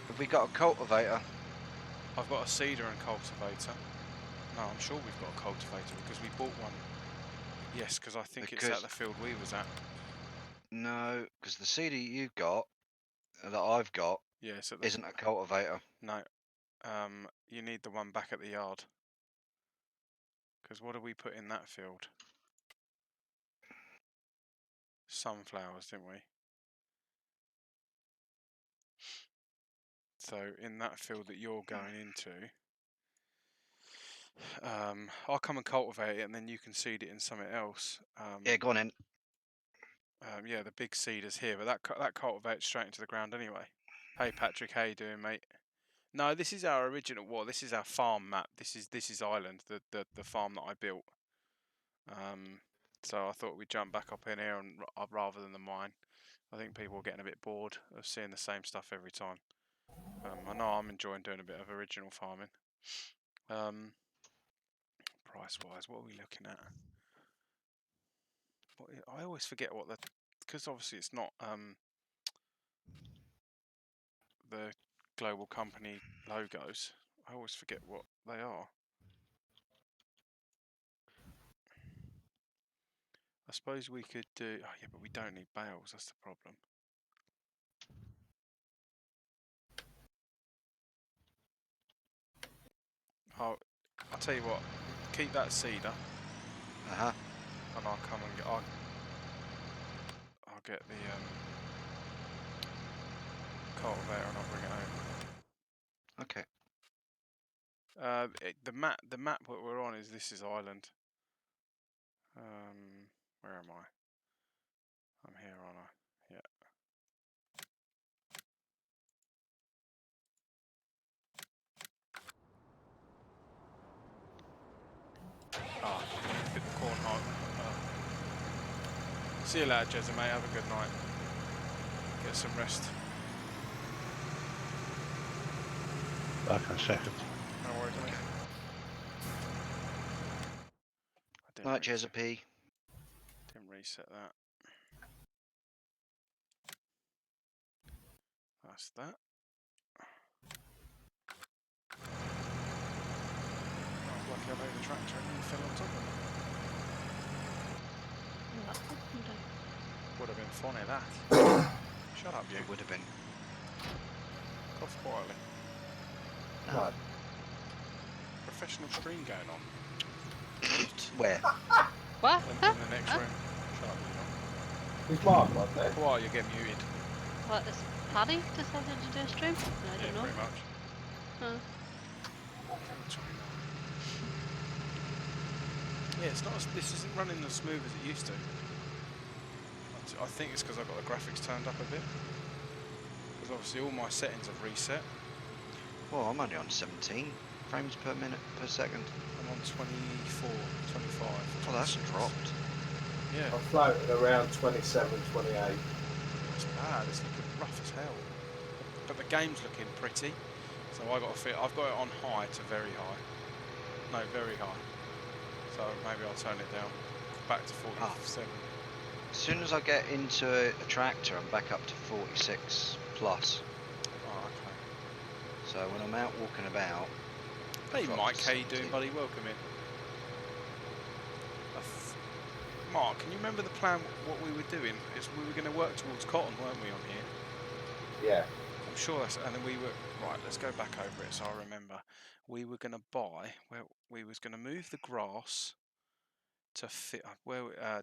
Have we got a cultivator? I've got a seeder and cultivator. No, I'm sure we've got a cultivator because we bought one. Yes, because I think it's at the field we was at. No, because the CD you've got, that I've got, Yeah, it's at the isn't a cultivator. No. You need the one back at the yard. Because what did we put in that field? Sunflowers, didn't we? So in that field that you're going into, I'll come and cultivate it, and then you can seed it in something else. Yeah, go on in. Yeah, the big seeders here, but that cultivates straight into the ground anyway. Hey Patrick, how you doing, mate? No, this is our original. Well, this is our farm map. This is Island, the farm that I built. So I thought we'd jump back up in here and rather than the mine. I think people are getting a bit bored of seeing the same stuff every time. I know I'm enjoying doing a bit of original farming. Price-wise, what are we looking at? I always forget what because obviously it's not the global company logos. I always forget what they are. I suppose we could do. Oh yeah, but we don't need bales. That's the problem. I'll tell you what. Keep that seeder. And I'll come and get. I'll get the cultivator and I'll bring it home. Okay. The map that we're on is this is Island. Where am I? I'm here, aren't I? Yeah. Hit the corn hard. See you later, Jezza, mate. Have a good night. Get some rest. Back in a second. No worries, mate. Night, Jezza P. Didn't reset that. That's that. I was lucky I made the tractor and you fell on top of it. That happened? Would have been funny, that. Shut up, you. It would have been. Cough quietly. No. Professional stream going on. Where? What? In Huh? the next Huh? room. Shut up, you. Is Mark on there? Quiet, you get muted. What, is Paddy decided to do a stream? I Yeah, don't know. pretty much. Huh. Yeah, it's not. This isn't running as smooth as it used to. I think it's because I've got the graphics turned up a bit. Because obviously all my settings have reset. Well, I'm only on 17 frames per minute per second. I'm on 24, 25. Oh, that's 26. dropped. Yeah, I'm floating around 27, 28. it's bad. It's looking rough as hell. But the game's looking pretty. So I've got it on high to very high. No, very high. So maybe I'll turn it down back to 47. As soon as I get into a tractor, I'm back up to 46 plus. Oh, okay. So when I'm out walking about, Hey drop Mike, to how you doing, 17. buddy? Welcome in. Mark, can you remember the plan? What we were doing is we were going to work towards cotton, weren't we, on here? Yeah. I'm sure that's. And then we were right. Let's go back over it so I remember. We were going to buy. Well, we was going to move the grass to fit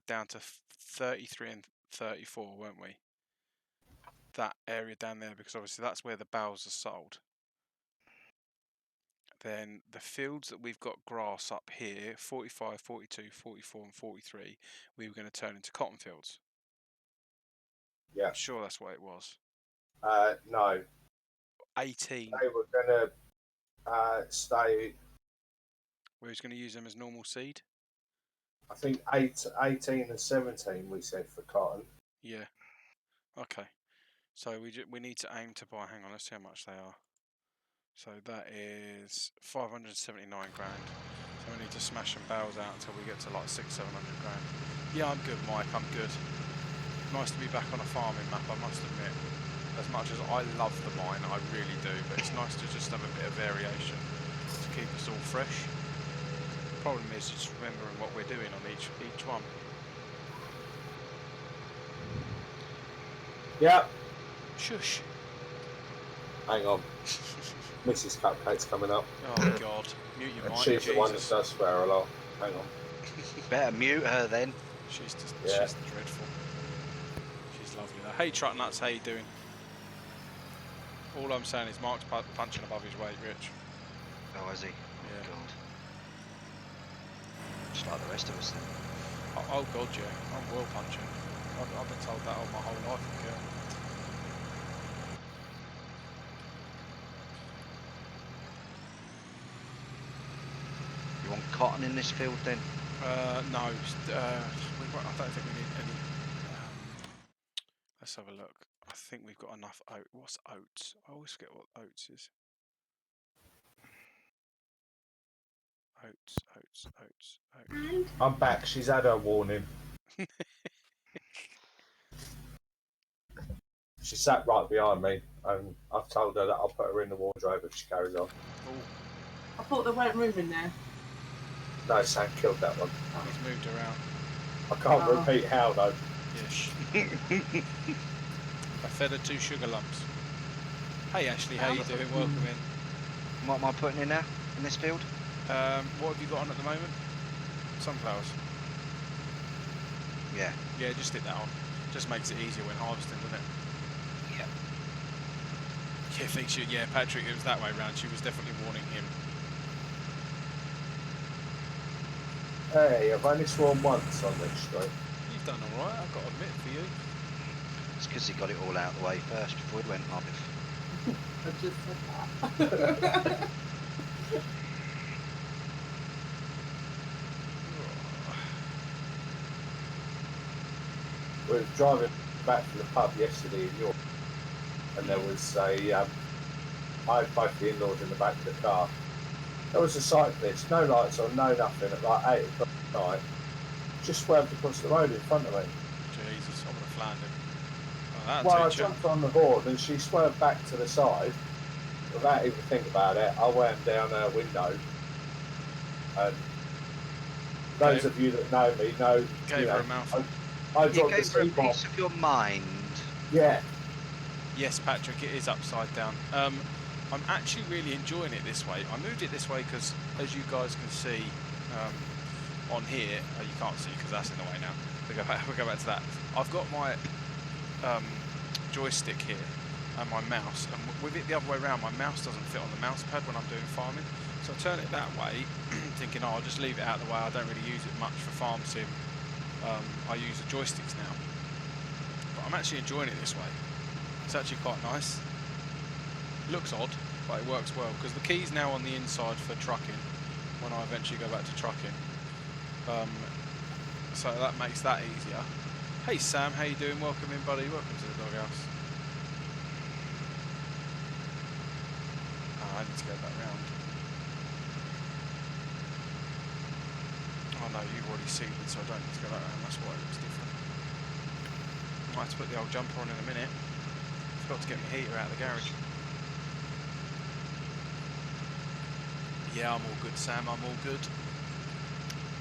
down to 33 and 34, weren't we? That area down there, because obviously that's where the bales are sold. Then the fields that we've got grass up here, 45, 42, 44 and 43, we were going to turn into cotton fields. Yeah. I'm sure that's what it was. No. 18, They were going to stay, we was going to use them as normal seed. I think, 18 and 17, we said, for cotton. Yeah. Okay. So we need to aim to buy, hang on, let's see how much they are. So that is 579 grand. So we need to smash some bales out until we get to like 600-700 grand. Yeah, I'm good, Mike, I'm good. Nice to be back on a farming map, I must admit. As much as I love the mine, I really do, but it's nice to just have a bit of variation to keep us all fresh. Problem is just remembering what we're doing on each one. Yeah. Shush. Hang on. Mrs. Cupcake's coming up. Oh God, mute your And mic, she's the one that Jesus. does swear a lot. Hang on. better mute her then. She's just, Yeah. she's dreadful. She's lovely though. Hey Truck Nuts, how you doing? All I'm saying is Mark's punching above his weight, Rich. Oh, is he? Yeah. Oh, God. Just like the rest of us then. Oh God, yeah. I'm well punching. I've been told that all my whole life. Yeah. You want cotton in this field then? No. I don't think we need any. Let's have a look. I think we've got enough oat. What's oats? I always forget what oats is. Oats. I'm back. She's had her warning. She sat right behind me, and I've told her that I'll put her in the wardrobe if she carries on. Oh, I thought there weren't room in there. No, Sam killed that one. he's moved around. I can't Oh. repeat how, though. Yes. I fed her 2 sugar lumps. Hey Ashley, how you doing? Welcome in. What am I putting in now? In this field? What have you got on at the moment? Sunflowers. Yeah. Yeah, just stick that on. Just makes it easier when harvesting, doesn't it? Yeah. Yeah, thanks. Yeah, Patrick, it was that way round. She was definitely warning him. Hey, I've only sworn once on this street. You've done all right. I've got to admit for you. It's because he got it all out of the way first before he went live. I just said that. We were driving back from the pub yesterday in York, and there was a. I had both the in-laws in the back of the car. There was a cyclist, no lights on, no nothing, at like 8 o'clock at night. Just swerved across the road in front of me. Jesus, I would have flattened him. Oh, that'll Well, I teach you. jumped on the horn and she swerved back to the side. Without even thinking about it, I went down her window. And those of you that know me know, Gave you her know, a mouthful. I You dropped the gave her a seatbelt. piece of your mind. Yeah, Yes, Patrick, it is upside down. I'm actually really enjoying it this way. I moved it this way because, as you guys can see on here, you can't see because that's in the way now. We'll go back to that. I've got my joystick here and my mouse, and with it the other way around, my mouse doesn't fit on the mouse pad when I'm doing farming. So I turn it that way, thinking, oh, I'll just leave it out of the way. I don't really use it much for farm sim. I use the joysticks now, but I'm actually enjoying it this way. It's actually quite nice. Looks odd, but it works well because the key's now on the inside for trucking when I eventually go back to trucking. So that makes that easier. Hey Sam, how you doing? Welcome in, buddy. Welcome to the doghouse. Oh, I need to go back round. Oh no, you've already seeded, so I don't need to go back round. That's why it looks different. I have to put the old jumper on in a minute. Forgot to get my heater out of the garage. Yeah, I'm all good, Sam. I'm all good.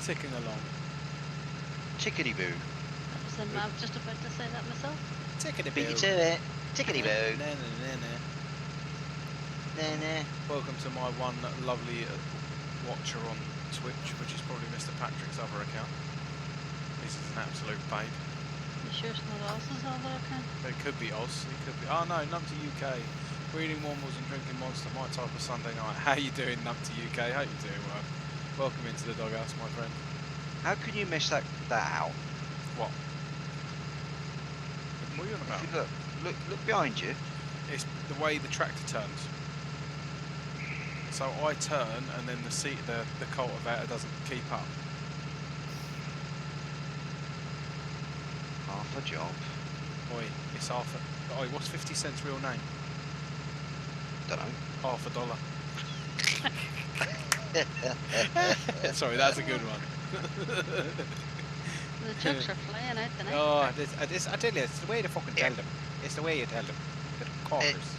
Ticking along. Chickadee boo. I was just about to say that myself. Tickety Beat you to it. Chickadee boo. Nah. Welcome to my one lovely watcher on Twitch, which is probably Mr. Patrick's other account. This is an absolute babe. You sure it's not Oz's other account? It could be Oz. It could be. Oh no, Numpty UK. Breeding Wombles and drinking Monster. My type of Sunday night. How you doing, Numpty UK? How you doing, well? Welcome into the doghouse, my friend. How can you miss that out? What? What are you on about? If you look behind you. It's the way the tractor turns. So I turn, and then the cultivator doesn't keep up. Half a job. Oi, it's half a... Oi, what's 50 Cent's real name? Don't know. $half a. Sorry, that's a good one. The jokes are flying out tonight. Oh, I tell you, it's the way to fucking tell them. It's the way you tell them. The corners.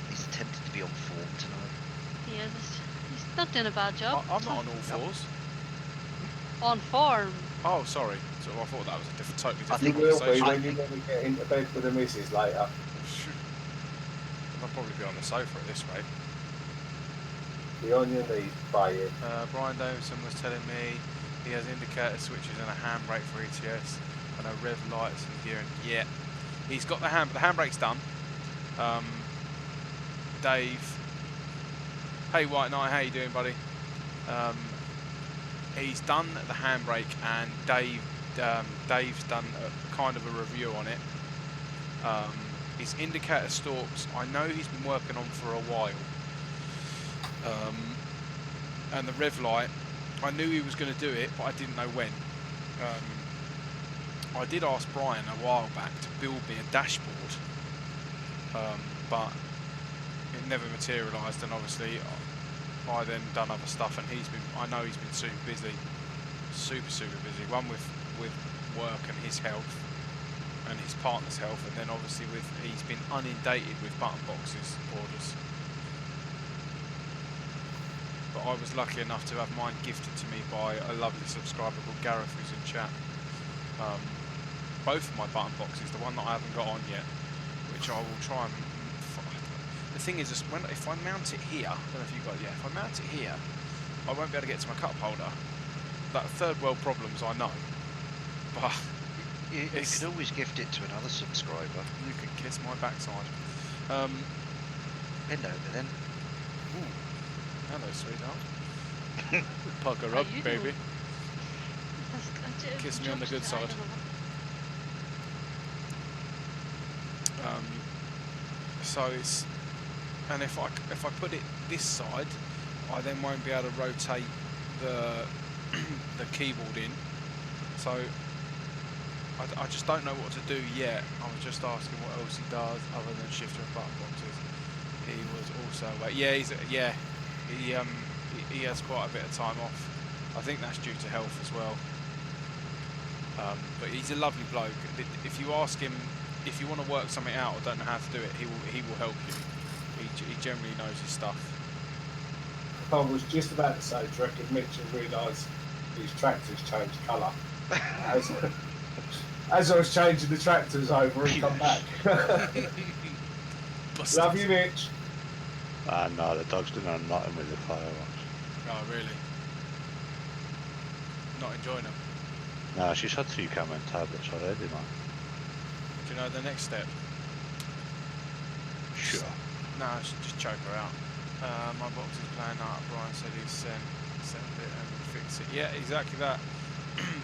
He's attempted to be on form tonight. He is. He's not doing a bad job. I'm not on all fours. On form. Oh, sorry. So I thought that was a totally I different think You will be conversation. when you get into bed with the missus later. I'll probably be on the sofa at this rate. Be on your knees praying. Brian Davison was telling me he has indicator switches and a handbrake for ETS and a rev lights and gear. And yeah, he's got the handbrake's done. Dave, hey White Knight, how you doing, buddy? He's done the handbrake, and Dave's done a kind of a review on it. His indicator stalks, I know he's been working on for a while. And the rev light, I knew he was going to do it, but I didn't know when. I did ask Brian a while back to build me a dashboard, but it never materialised, and obviously I then done other stuff, and I know he's been super busy, super busy. One with work and his health, and his partner's health, and then obviously he's been inundated with button boxes orders. But I was lucky enough to have mine gifted to me by a lovely subscriber called Gareth, who's in chat. Both of my button boxes, the one that I haven't got on yet, which I will try and... The thing is, if I mount it here, I don't know if you got it yet, if I mount it here, I won't be able to get to my cup holder. That third world problems, I know. But... You could always gift it to another subscriber. You can kiss my backside. Bend over then. Ooh. Hello, sweetheart. Pucker How up, you baby. doing? Kiss me on the good side. So it's, and if I put it this side, I then won't be able to rotate the keyboard in. So I just don't know what to do yet. I was just asking what else he does other than shifter and button boxes. He was also he has quite a bit of time off. I think that's due to health as well. But he's a lovely bloke. If you ask him if you want to work something out or don't know how to do it, he will help you. He generally knows his stuff. I was just about to say, do you reckon Mitchell realised his tractors changed colour? As I was changing the tractors over, he come back. Busted. Love you, Mitch. Ah, no, the dog's doing nothing with the fireworks. Oh, really? Not enjoying them. No, she's had 2 Cameron tablets already, man. Do you know the next step? Sure. No, I should just choke her out. My box is playing up. Brian said he's sent it and fix it. Yeah, exactly that.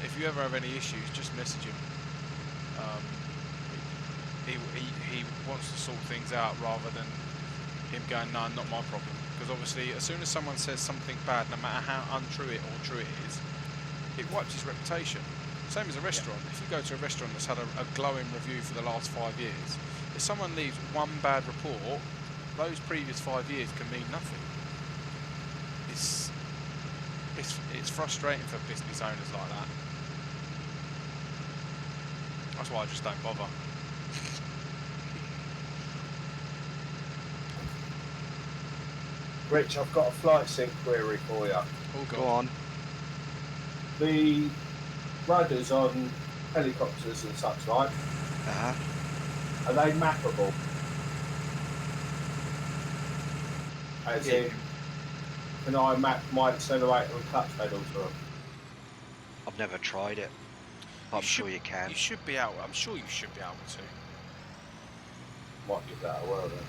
If you ever have any issues, just message him. He wants to sort things out rather than him going, no, not my problem. Because obviously, as soon as someone says something bad, no matter how untrue it or true it is, it wipes his reputation. Same as a restaurant. If you go to a restaurant that's had a glowing review for the last 5 years, if someone leaves one bad report, those previous 5 years can mean nothing. It's frustrating for business owners like that. That's why I just don't bother. Rich, I've got a flight sync query for you. Oh, Go on. The rudders on helicopters and such like, Uh-huh. are they mappable? As Yeah. in, can I map my accelerator and clutch pedals for them? I've never tried it. But I'm sure you can. You should be able. I'm sure you should be able to. Might give that a whirl then.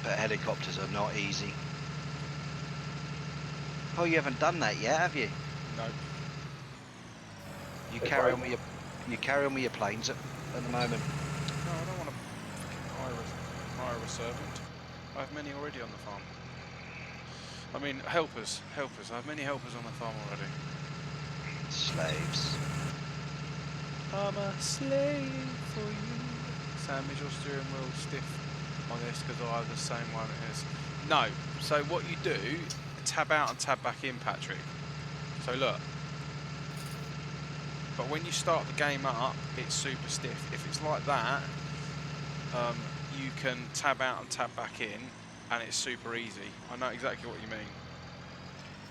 But helicopters are not easy. Oh, you haven't done that yet, have you? No. You They're carry great. on with your your planes at the moment. No, I don't want to hire a servant. I have many already on the farm. I mean, helpers. I have many helpers on the farm already. Slaves. I'm a slave for you. Sam, is your steering wheel stiff on this? Because I have the same one as... No. So what you do, tab out and tab back in, Patrick. So look. But when you start the game up, it's super stiff. If it's like that, you can tab out and tab back in, and it's super easy. I know exactly what you mean.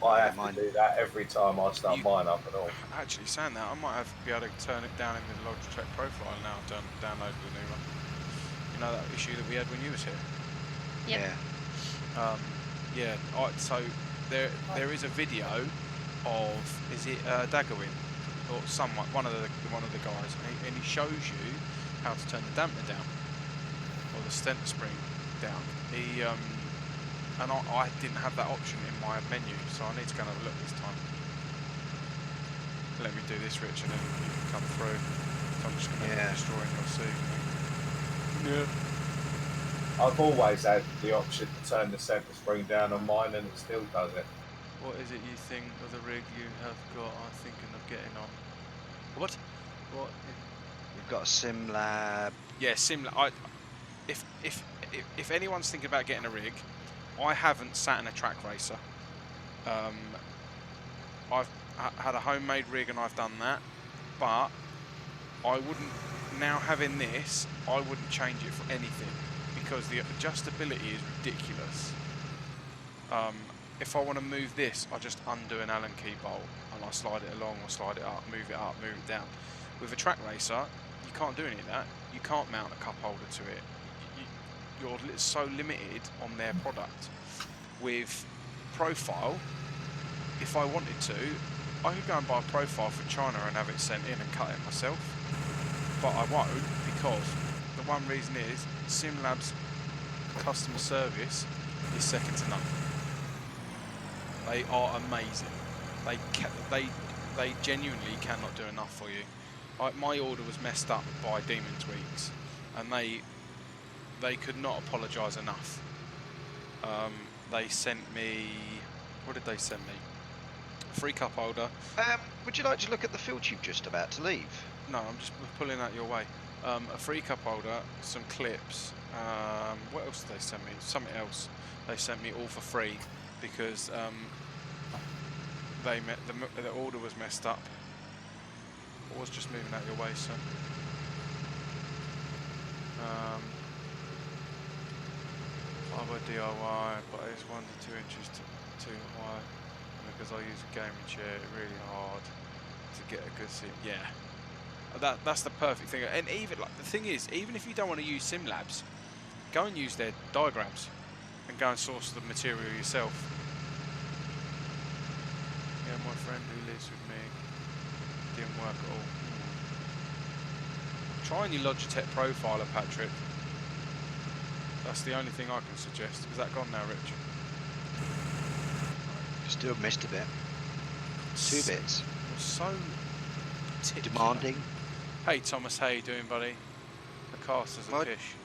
I have Mine. to do that every time I start You- mine up and all. Actually, saying that, I might have to be able to turn it down in the logitech profile now. I've downloaded the new one. You know that issue that we had when you was here? Yep. Yeah. Yeah. So there is a video of, is it Daggerwin or someone, one of the guys, and he shows you how to turn the dampener down or the stenter spring down. He and I didn't have that option in my menu, so I need to go and have a look this time. Let me do this, Rich, and then you can come through. So I'm just going to Yeah. destroy your suit. Yeah. I've always had the option to turn the centre spring down on mine and it still does it. What is it you think of the rig you have got? I'm thinking of getting on. What? What? We've got a sim lab. Yeah, similar. If anyone's thinking about getting a rig, I haven't sat in a track racer. I've had a homemade rig and I've done that, but I wouldn't. Now having this, I wouldn't change it for anything because the adjustability is ridiculous. If I want to move this, I just undo an Allen key bolt and I slide it along or slide it up, move it down. With a track racer, you can't do any of that. You can't mount a cup holder to it. You're so limited on their product. With profile, if I wanted to, I could go and buy a profile for China and have it sent in and cut it myself. But I won't, because the one reason is SimLab's customer service is second to none. They are amazing. They genuinely cannot do enough for you. My order was messed up by Demon Tweaks, and they could not apologise enough. They sent me... What did they send me? A free cup holder. Would you like to look at the field you've just about to leave? No, I'm just pulling that your way. A free cup holder, some clips. What else did they send me? Something else. They sent me all for free because the order was messed up. I was just moving out your way, sir. By DIY, but it's 1 to 2 inches too high. And because I use a gaming chair, it's really hard to get a good seat. Yeah. That's the perfect thing. And even like the thing is, even if you don't want to use SimLabs, go and use their diagrams and go and source the material yourself. Yeah, my friend who lives with me didn't work at all. Try your Logitech Profiler, Patrick. That's the only thing I can suggest. Is that gone now, Rich? Still missed a bit. 2 bits. You're so particular. Demanding. Hey Thomas, how you doing, buddy? The casters are What? fish.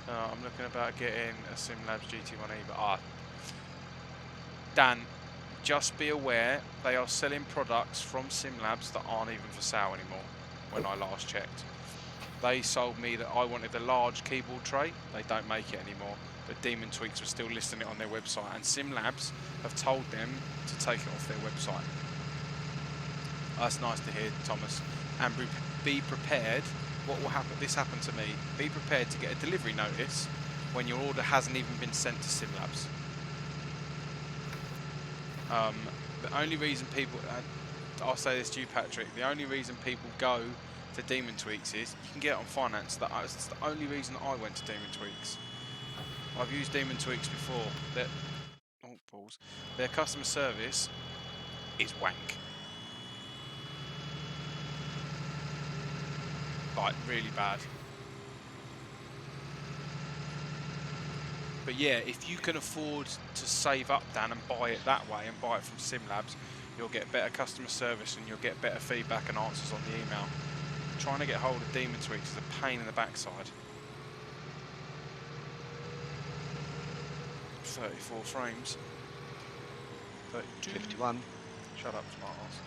I'm looking about getting a SimLabs GT1E, but Dan, just be aware they are selling products from SimLabs that aren't even for sale anymore. When I last checked, they sold me that I wanted a large keyboard tray. They don't make it anymore, but Demon Tweaks were still listing it on their website, and SimLabs have told them to take it off their website. That's nice to hear, Thomas. And be prepared. What will happen? This happened to me. Be prepared to get a delivery notice when your order hasn't even been sent to SimLabs. The only reason people, I'll say this to you, Patrick. The only reason people go to Demon Tweaks is you can get it on finance. That's the only reason I went to Demon Tweaks. I've used Demon Tweaks before. Their customer service is wank. Like, really bad. But yeah, if you can afford to save up, Dan, and buy it that way and buy it from SimLabs, you'll get better customer service and you'll get better feedback and answers on the email. Trying to get hold of Demon Tweaks is a pain in the backside. 34 frames. 32. 51. Shut up, smart ass.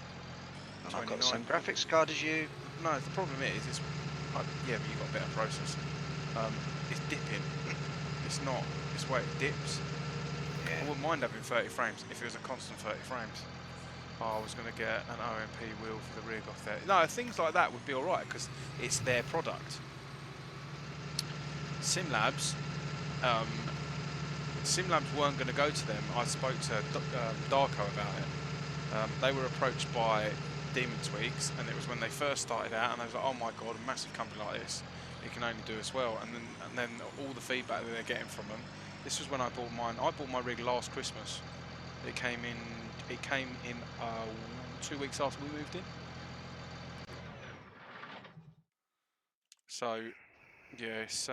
And I've got the 29. same graphics card as you. No, the problem is, yeah, but you've got a better processor. It's dipping. It's not. It's where it dips. I Yeah. wouldn't mind having 30 frames if it was a constant 30 frames. Oh, I was going to get an OMP wheel for the rig off there. No, things like that would be alright because it's their product. SimLabs, SimLabs weren't going to go to them. I spoke to Darko about it. They were approached by Demon Tweaks, and it was when they first started out, and they was like, "Oh my god, a massive company like this, it can only do as well." And then all the feedback that they're getting from them. This was when I bought mine. I bought my rig last Christmas. It came in 2 weeks after we moved in. So yeah, it's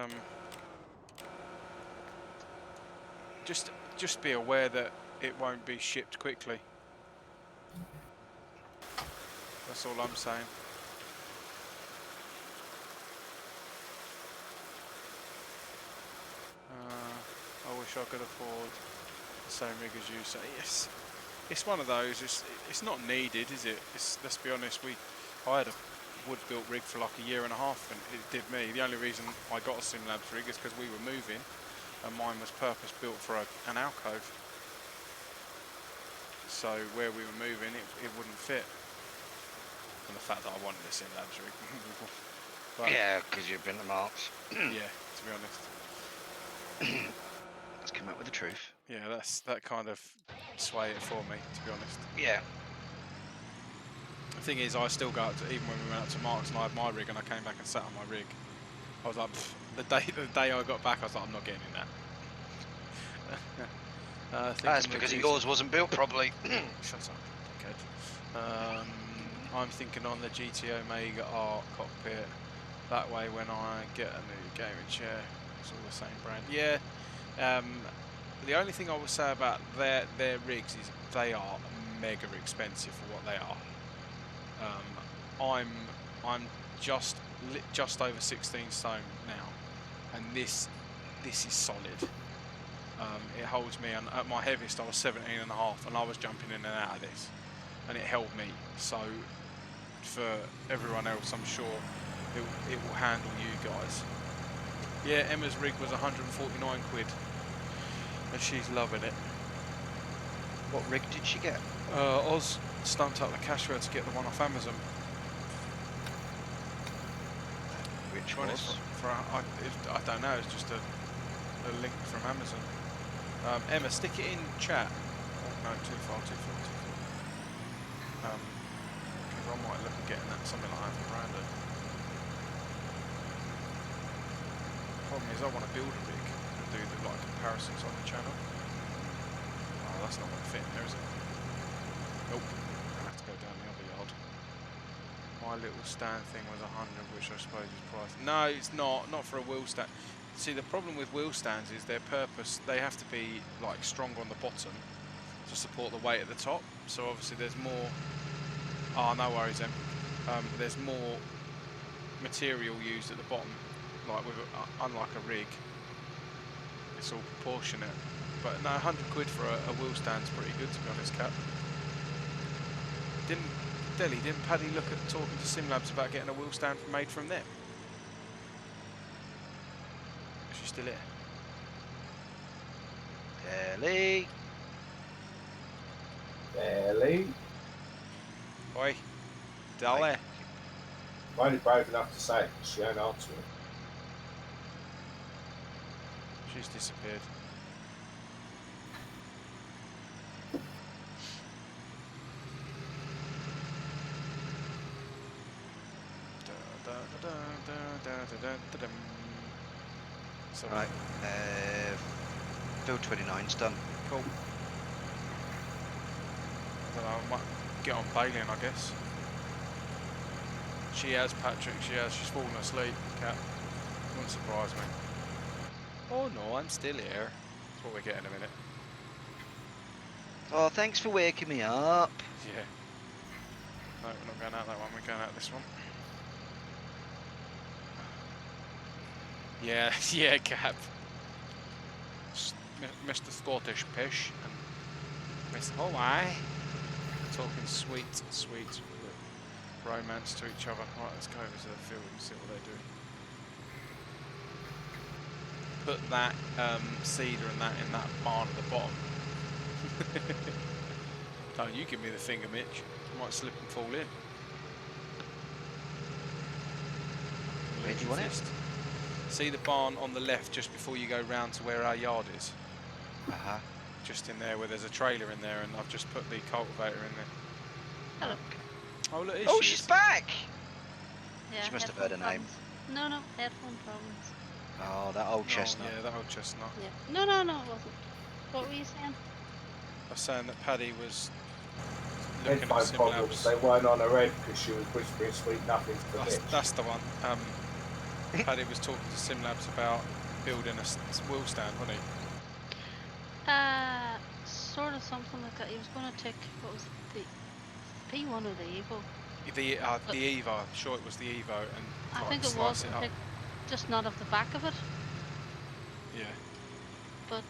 just be aware that it won't be shipped quickly. That's all I'm saying. I wish I could afford the same rig as you. So yes, it's one of those. It's not needed, is it? Let's be honest. I had a wood built rig for like a year and a half, and it did me. The only reason I got a SimLabs rig is because we were moving, and mine was purpose built for an alcove. So where we were moving, it wouldn't fit. And the fact that I wanted a SimLabs rig. But, Yeah, because you've been to Marks. yeah, to be honest. Let's come up with the truth. Yeah, that kind of sway it for me, to be honest. Yeah. The thing is, I still go up to, even when we went up to Marks and I had my rig and I came back and sat on my rig, I was like, the day I got back, I was like, I'm not getting in that. That's because yours wasn't built properly. Shut up, dickhead. I'm thinking on the GT Omega Art cockpit. That way, when I get a new gaming chair, it's all the same brand. Yeah. The only thing I would say about their rigs is they are mega expensive for what they are. I'm just over 16 stone now, and this is solid. It holds me, and at my heaviest I was 17 and a half, and I was jumping in and out of this, and it held me. So for everyone else, I'm sure it will handle you guys. Yeah, Emma's rig was 149 quid, and she's loving it. What rig did she get? Oz stumped up the cash for her to get the one off Amazon. Which One was? is I don't know, it's just a link from Amazon. Emma, stick it in chat. Oh no, too far. Okay, So I might look at getting that something like that for Brandon. Problem is, I want to build a rig and do the like comparisons on the channel. Oh, that's not going to fit in there, is it? Nope. Gonna have to go down the other yard. My little stand thing was 100, which I suppose is priced. No, it's not. Not for a wheel stand. See, the problem with wheel stands is their purpose. They have to be like strong on the bottom to support the weight at the top. So obviously, there's more. Oh, no worries then. There's more material used at the bottom, like with unlike a rig. It's all proportionate. But no, 100 quid for a wheel stand's pretty good, to be honest, Cap. Didn't Paddy look at talking to SimLabs about getting a wheel stand made from them? Is she still here? Ellie. Barely. Oi, Dolly. I'm only brave enough to say it, 'cause she ain't answering. She's disappeared. So Right. Build 29's done. cool. I don't know, I might get on bailing, I guess. She has, Patrick, she has. She's fallen asleep, Cat. Wouldn't surprise me. Oh no, I'm still here. That's what we get in a minute. Oh, thanks for waking me up. Yeah. No, we're not going out that one, we're going out this one. Yeah, yeah, Cap. Mr. Scottish Pish and Miss Hawaii. Talking sweet romance to each other. Right, let's go over to the field and see what they're doing. Put that cedar and that in that barn at the bottom. Don't you give me the finger, Mitch. I might slip and fall in. Where do you want it? See the barn on the left just before you go round to where our yard is? Uh-huh. Just in there where there's a trailer in there, and I've just put the cultivator in there. Hello. Oh look, here Oh, she she's is. back! Yeah, She must have heard headphone her name. problems. No, headphone problems. Oh, that old Oh, chestnut. yeah, that old chestnut. Yeah. No, it wasn't. What were you saying? I was saying that Paddy was looking at Headphone problems, SimLabs. they weren't on her head because she was whispering sweet nothings to Mitch. That's the one. Paddy was talking to SimLabs about building a wheel stand, wasn't he? Sort of something like that. He was going to take, what was it, the P1 or the Evo? The But- Evo. I'm sure it was the Evo, and I like think it slice was, it up. just not of the back of it. Yeah. But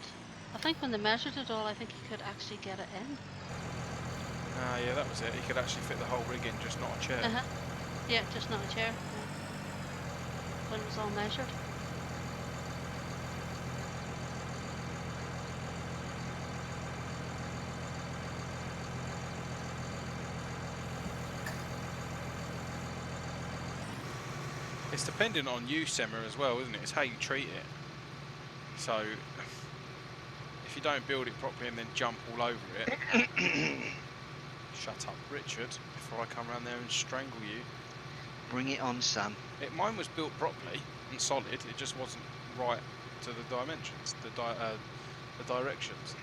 I think when they measured it all, I think he could actually get it in. Yeah, that was it. He could actually fit the whole rig in, just not a chair. Yeah, just not a chair. Yeah. When it was all measured. It's dependent on you, Semmer, as well, isn't it? It's how you treat it. So, if you don't build it properly and then jump all over it... Shut up, Richard, before I come around there and strangle you. Bring it on, Sam. Mine was built properly and solid, it just wasn't right to the dimensions, the directions.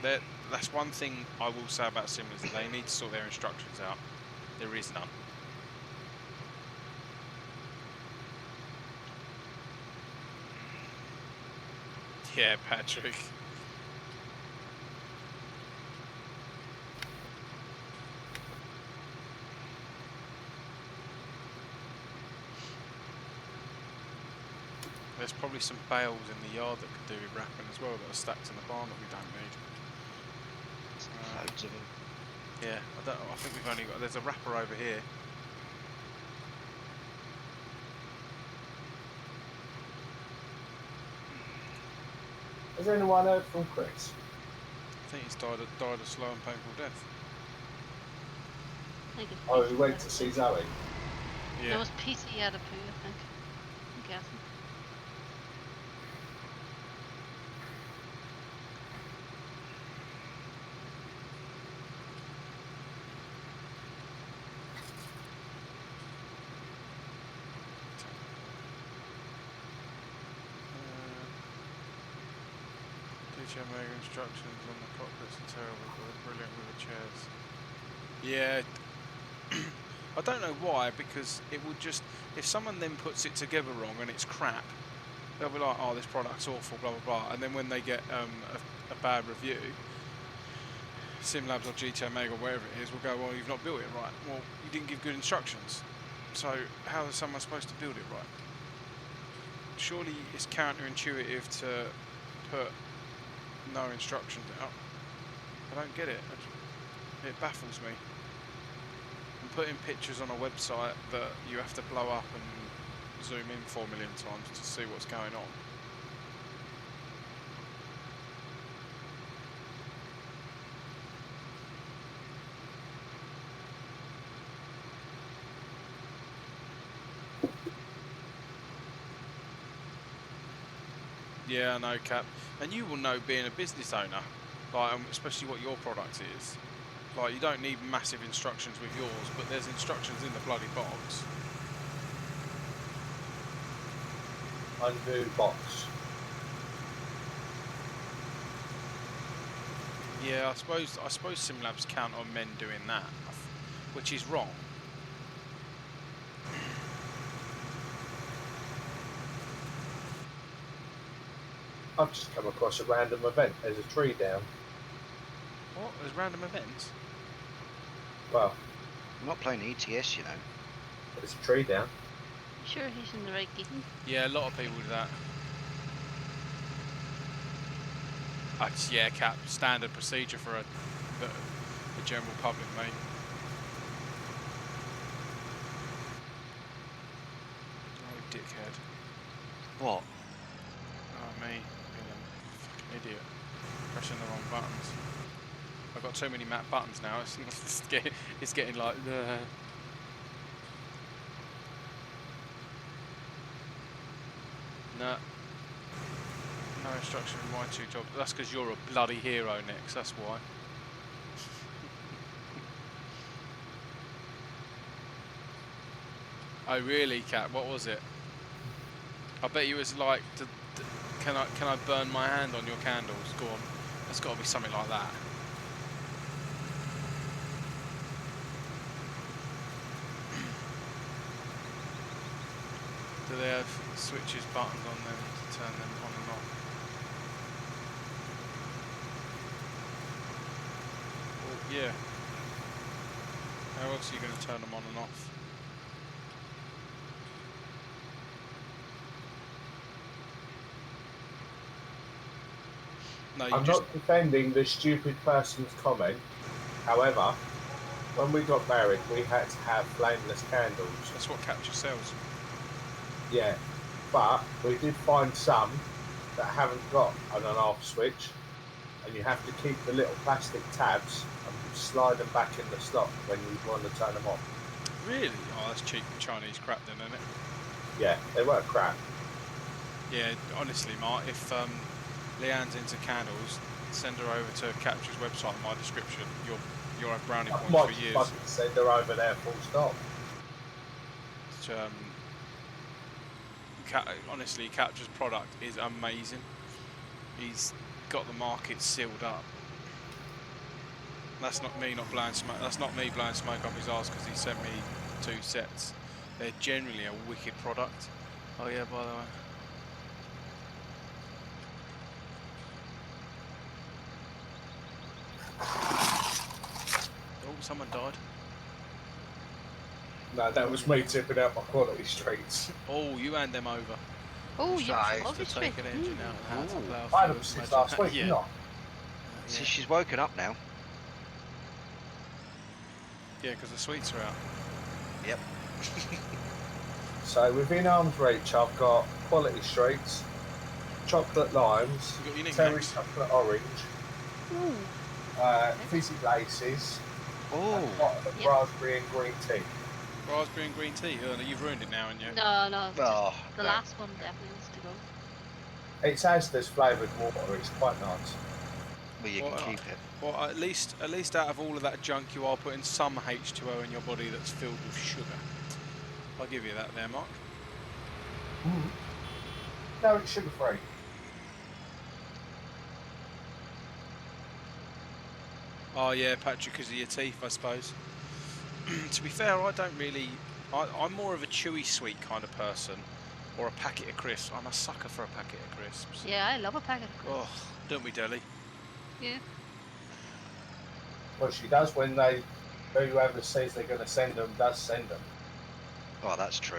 That's one thing I will say about simulators, that they need to sort their instructions out. There is none. Yeah, Patrick. There's probably some bales in the yard that could do with wrapping as well, that are stacked in the barn that we don't need. Loads of them. Yeah, I think we've only got. There's a wrapper over here. Has anyone heard from Chris? I think he's died a slow and painful death. I think it's Oh, PC he went out to of see poo. Zoe. It Yeah. was PC out of poo, I think. I'm guessing. GT Omega instructions on the cockpits are terrible, but they're brilliant with the chairs. Yeah, I don't know why, because it would just, if someone then puts it together wrong and it's crap, they'll be like, oh, this product's awful, blah, blah, blah. And then when they get a bad review, SimLabs or GT Omega or wherever it is, will go, well, you've not built it right. Well, you didn't give good instructions. So how is someone supposed to build it right? Surely it's counterintuitive to put no instructions out. I don't get it. It baffles me. And putting pictures on a website that you have to blow up and zoom in 4 million times to see what's going on. Yeah, I know, Cap. And you will know, being a business owner, like, especially what your product is. Like, you don't need massive instructions with yours, but there's instructions in the bloody box. Undo box. Yeah, I suppose SimLabs count on men doing that, which is wrong. I've just come across a random event. There's a tree down. What? There's random events? Well, I'm not playing ETS, you know. there's a tree down. You sure he's in the right game? Yeah, a lot of people do that. Yeah, Cap, standard procedure for the general public, mate. Oh, dickhead. What? Oh, me, being a fucking idiot. Pressing the wrong buttons. I've got too many map buttons now, it's getting like... Nah. No instruction in my 2 jobs. That's because you're a bloody hero, Nex, that's why. Oh really, Cat? What was it? I bet you was like, can I burn my hand on your candles? Go on. There's got to be something like that. Do they have switches, buttons on them to turn them on and off? Well, yeah. How else are you going to turn them on and off? No, you I'm just... not defending the stupid person's comment. However, when we got married, we had to have flameless candles. That's what Capture sells. Yeah, but we did find some that haven't got an on-off switch, and you have to keep the little plastic tabs and slide them back in the slot when you want to turn them on. Really? Oh, that's cheap Chinese crap then, isn't it? Yeah, they weren't crap. Yeah, honestly, Mark, if Leanne's into candles, send her over to Capture's website in my description. You'll have brownie I points might for years. fucking send her over there full stop. Honestly, Capture's product is amazing. He's got the market sealed up. That's not me not blowing smoke. That's not me blowing smoke up his arse because he sent me 2 sets. They're generally a wicked product. Oh yeah, by the way. Oh, someone died. No, that was me tipping out my quality streets. Oh, you hand them over. Oh, yeah, Nice. To obviously. take an engine out of the hands of plough I had them fields, since imagine last that. week, Yeah. didn't I? See, she's woken up now. Yeah, because the sweets are out. Yep. So within arm's reach, I've got quality streets, chocolate limes, You got your terry knickknacks. chocolate orange, Ooh. fizzy laces, Oh, and bottle of Yeah. raspberry and green tea. Raspberry and green tea. Oh, no, you've ruined it now, haven't you? No, just oh, the no. last one definitely needs to go. It's Asda's flavoured water. It's quite nice. Well, you Well, can keep it. Well, at least out of all of that junk, you are putting some H2O in your body that's filled with sugar. I'll give you that there, Mark. No, it's sugar free. Oh yeah, Patrick, because of your teeth, I suppose. To be fair, I don't really. I'm more of a chewy sweet kind of person, or a packet of crisps. I'm a sucker for a packet of crisps. Yeah, I love a packet of Oh, crisps. don't we, Deli? Yeah. Well, she does when whoever says they're going to send them does send them. Oh, that's true.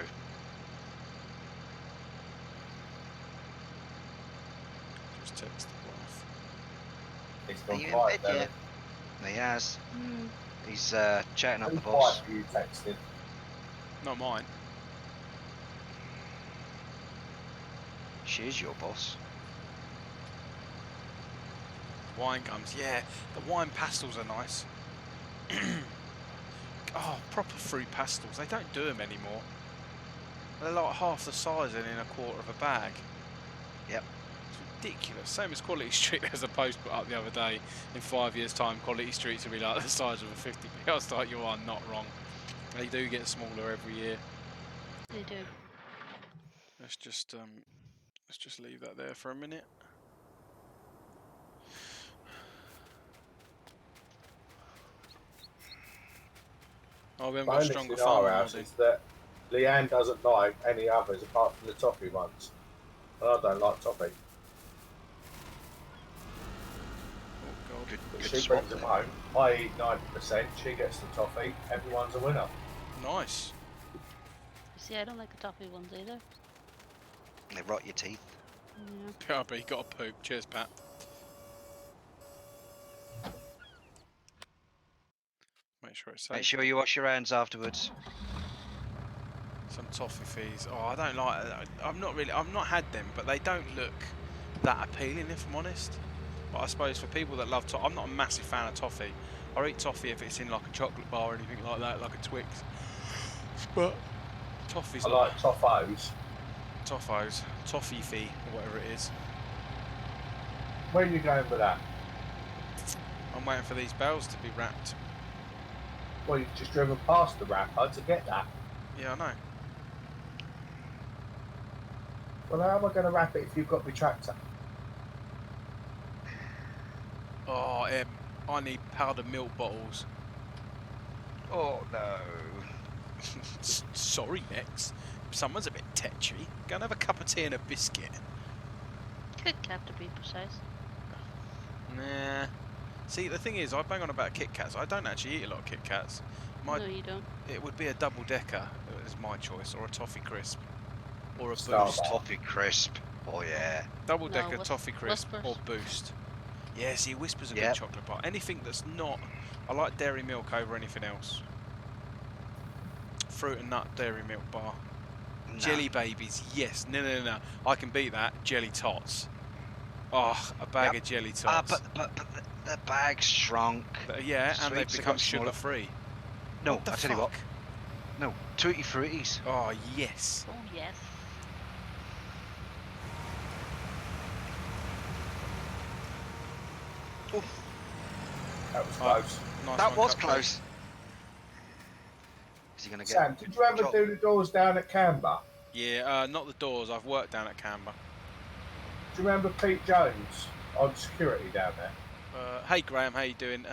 Just text the wife. It's Are gone you in quiet, bed then. yet? He has. Hmm. He's chatting up Whose the boss. wife are you texting? Not mine. She is your boss. Wine gums, yeah. The wine pastels are nice. Oh, proper fruit pastels. They don't do them anymore. They're like half the size and in a quarter of a bag. Yep. It's ridiculous. Same as Quality Street. There's a post put up the other day. In 5 years' time, Quality Streets will be like the size of a 50p. I was like, you are not wrong. They do get smaller every year. They do. Let's just leave that there for a minute. Oh, we haven't The got only stronger thing in our farming house modding. is that Leanne doesn't like any others apart from the toffee ones. And I don't like toffee. Oh god. Good, But good she swap brings them there. home. I eat 90%, she gets the toffee, everyone's a winner. Nice. You see, I don't like the toffee ones either. They rot your teeth. Yeah. PRB, got a poop. Cheers, Pat. Make sure it's safe. Make sure you wash your hands afterwards. Some toffee fees. Oh, I don't like. I've not had them, but they don't look that appealing, if I'm honest. But I suppose for people that love toffee, I'm not a massive fan of toffee. I eat toffee if it's in like a chocolate bar or anything like that, like a Twix. But toffee's I not. like toffos. Toffos, toffee fee, or whatever it is. Where are you going with that? I'm waiting for these bells to be wrapped. Well, you've just driven past the wrapper to get that. Yeah, I know. Well, how am I going to wrap it if you've got my tractor? Oh, I need powdered milk bottles. Oh no. Sorry, Nex. Someone's a bit tetchy. Go and have a cup of tea and a biscuit. Kit Kat to be precise. Nah. See, the thing is, I bang on about Kit Kats. I don't actually eat a lot of Kit Kats. No, you don't. It would be a double decker is my choice, or a toffee crisp, or a Starbucks. boost. Toffee crisp. Oh yeah. Double No, decker toffee crisp Whispers. or boost. Yeah, see, Whisper's a Yep. good chocolate bar. Anything that's not, I like dairy milk over anything else. Fruit and nut dairy milk bar. No. Jelly babies, yes. No. I can beat that. Jelly tots. Oh, a bag Yep. of jelly Ah, tots. but the bag's shrunk. Yeah, and they've Sweets have become got smaller. sugar free. No, What the I tell you what. fuck? No, Tutti Fruttis. Oh yes. Oh, yes. That was Oh, close. Nice That one, was Cupcake. close. Is he gonna get? Sam, did you ever Chop. do the doors down at Canberra? Yeah, not the doors. I've worked down at Canberra. Do you remember Pete Jones on security down there? Hey Graham, how you doing?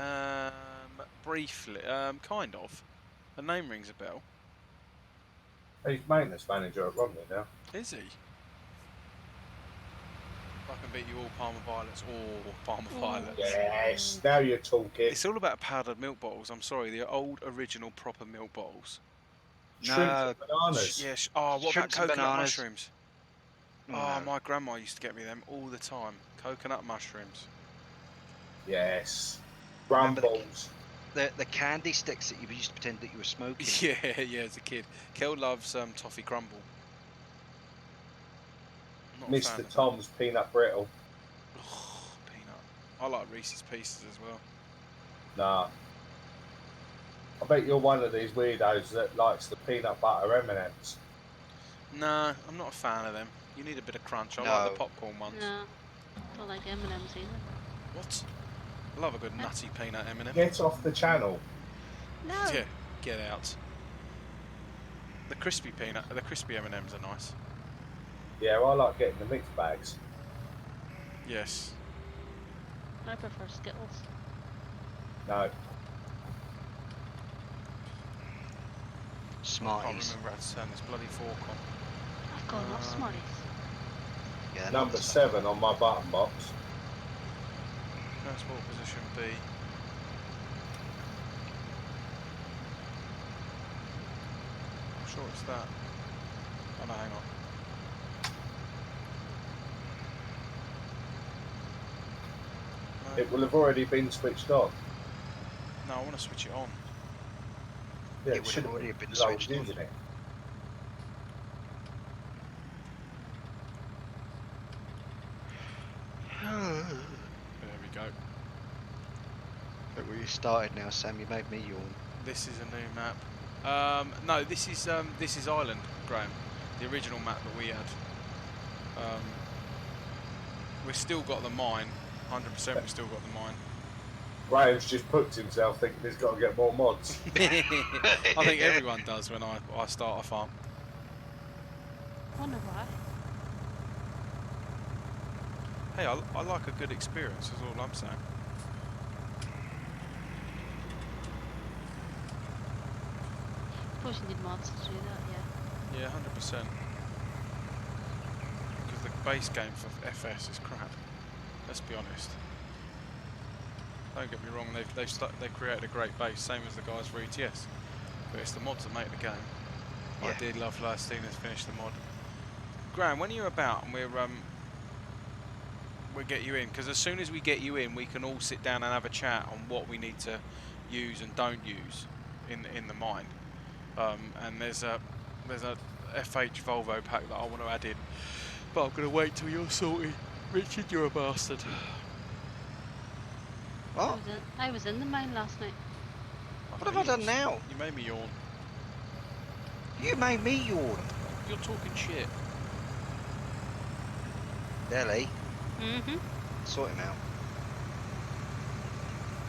Briefly, kind of. The name rings a bell. He's maintenance manager at Romney now. Is he? I can beat you all, Palmer Violets. Or Palmer Ooh. Violets. Yes, now you're talking. It's all about powdered milk bottles. I'm sorry, the old original proper milk bottles. Shrimps No. and bananas. Yeah. Oh, what about Shrimps and coconut bananas. mushrooms? No. Oh, my grandma used to get me them all the time. Coconut mushrooms. Yes. Remember the- Rumbles. The candy sticks that you used to pretend that you were smoking. Yeah, as a kid. Kel loves toffee crumble. Not a fan Mr. of them. Tom's peanut brittle. Oh, peanut. I like Reese's Pieces as well. Nah. I bet you're one of these weirdos that likes the peanut butter M&Ms. Nah, I'm not a fan of them. You need a bit of crunch. I like No. the popcorn ones. No. Don't like M&M's either. What? I love a good nutty peanut M&M. Get off the channel. No. Yeah, get out. The crispy peanut, the crispy M&Ms are nice. Yeah, well, I like getting the mixed bags. Yes. I prefer Skittles. No. I can't Smarties. remember how to turn this bloody fork on. I've got lots of Smarties. Yeah, Number not 7 on my button box. Transport position B. I'm sure it's that. Oh no, hang on. No, It will have already been switched on. no, I want to switch it on. Yeah, It would should have already been because I was switched on. using it. There we go. Look where you started now, Sam. You made me yawn. This is a new map. No, this is Island, Graham. The original map that we had. We've still got the mine. 100% we've still got the mine. Graham's just booked himself thinking he's got to get more mods. I think everyone does when I start a farm. Wonder why. Hey, I like a good experience, is all I'm saying. Suppose you need mods to do that, yeah. Yeah, 100%. Because the base game for FS is crap. Let's be honest. Don't get me wrong, they've created a great base, same as the guys for ETS. But it's the mods that make the game. I Yeah. did love Lastina's finish the mod. Graham, when you're about and we'll get you in, because as soon as we get you in, we can all sit down and have a chat on what we need to use and don't use in the mine. And there's a FH Volvo pack that I want to add in, but I'm gonna wait till you're sorted. Richard, you're a bastard. What? I was in the mine last night. What have I done now? You made me yawn. You made me yawn. You're talking shit. Ellie, Mm-hmm. sort him out.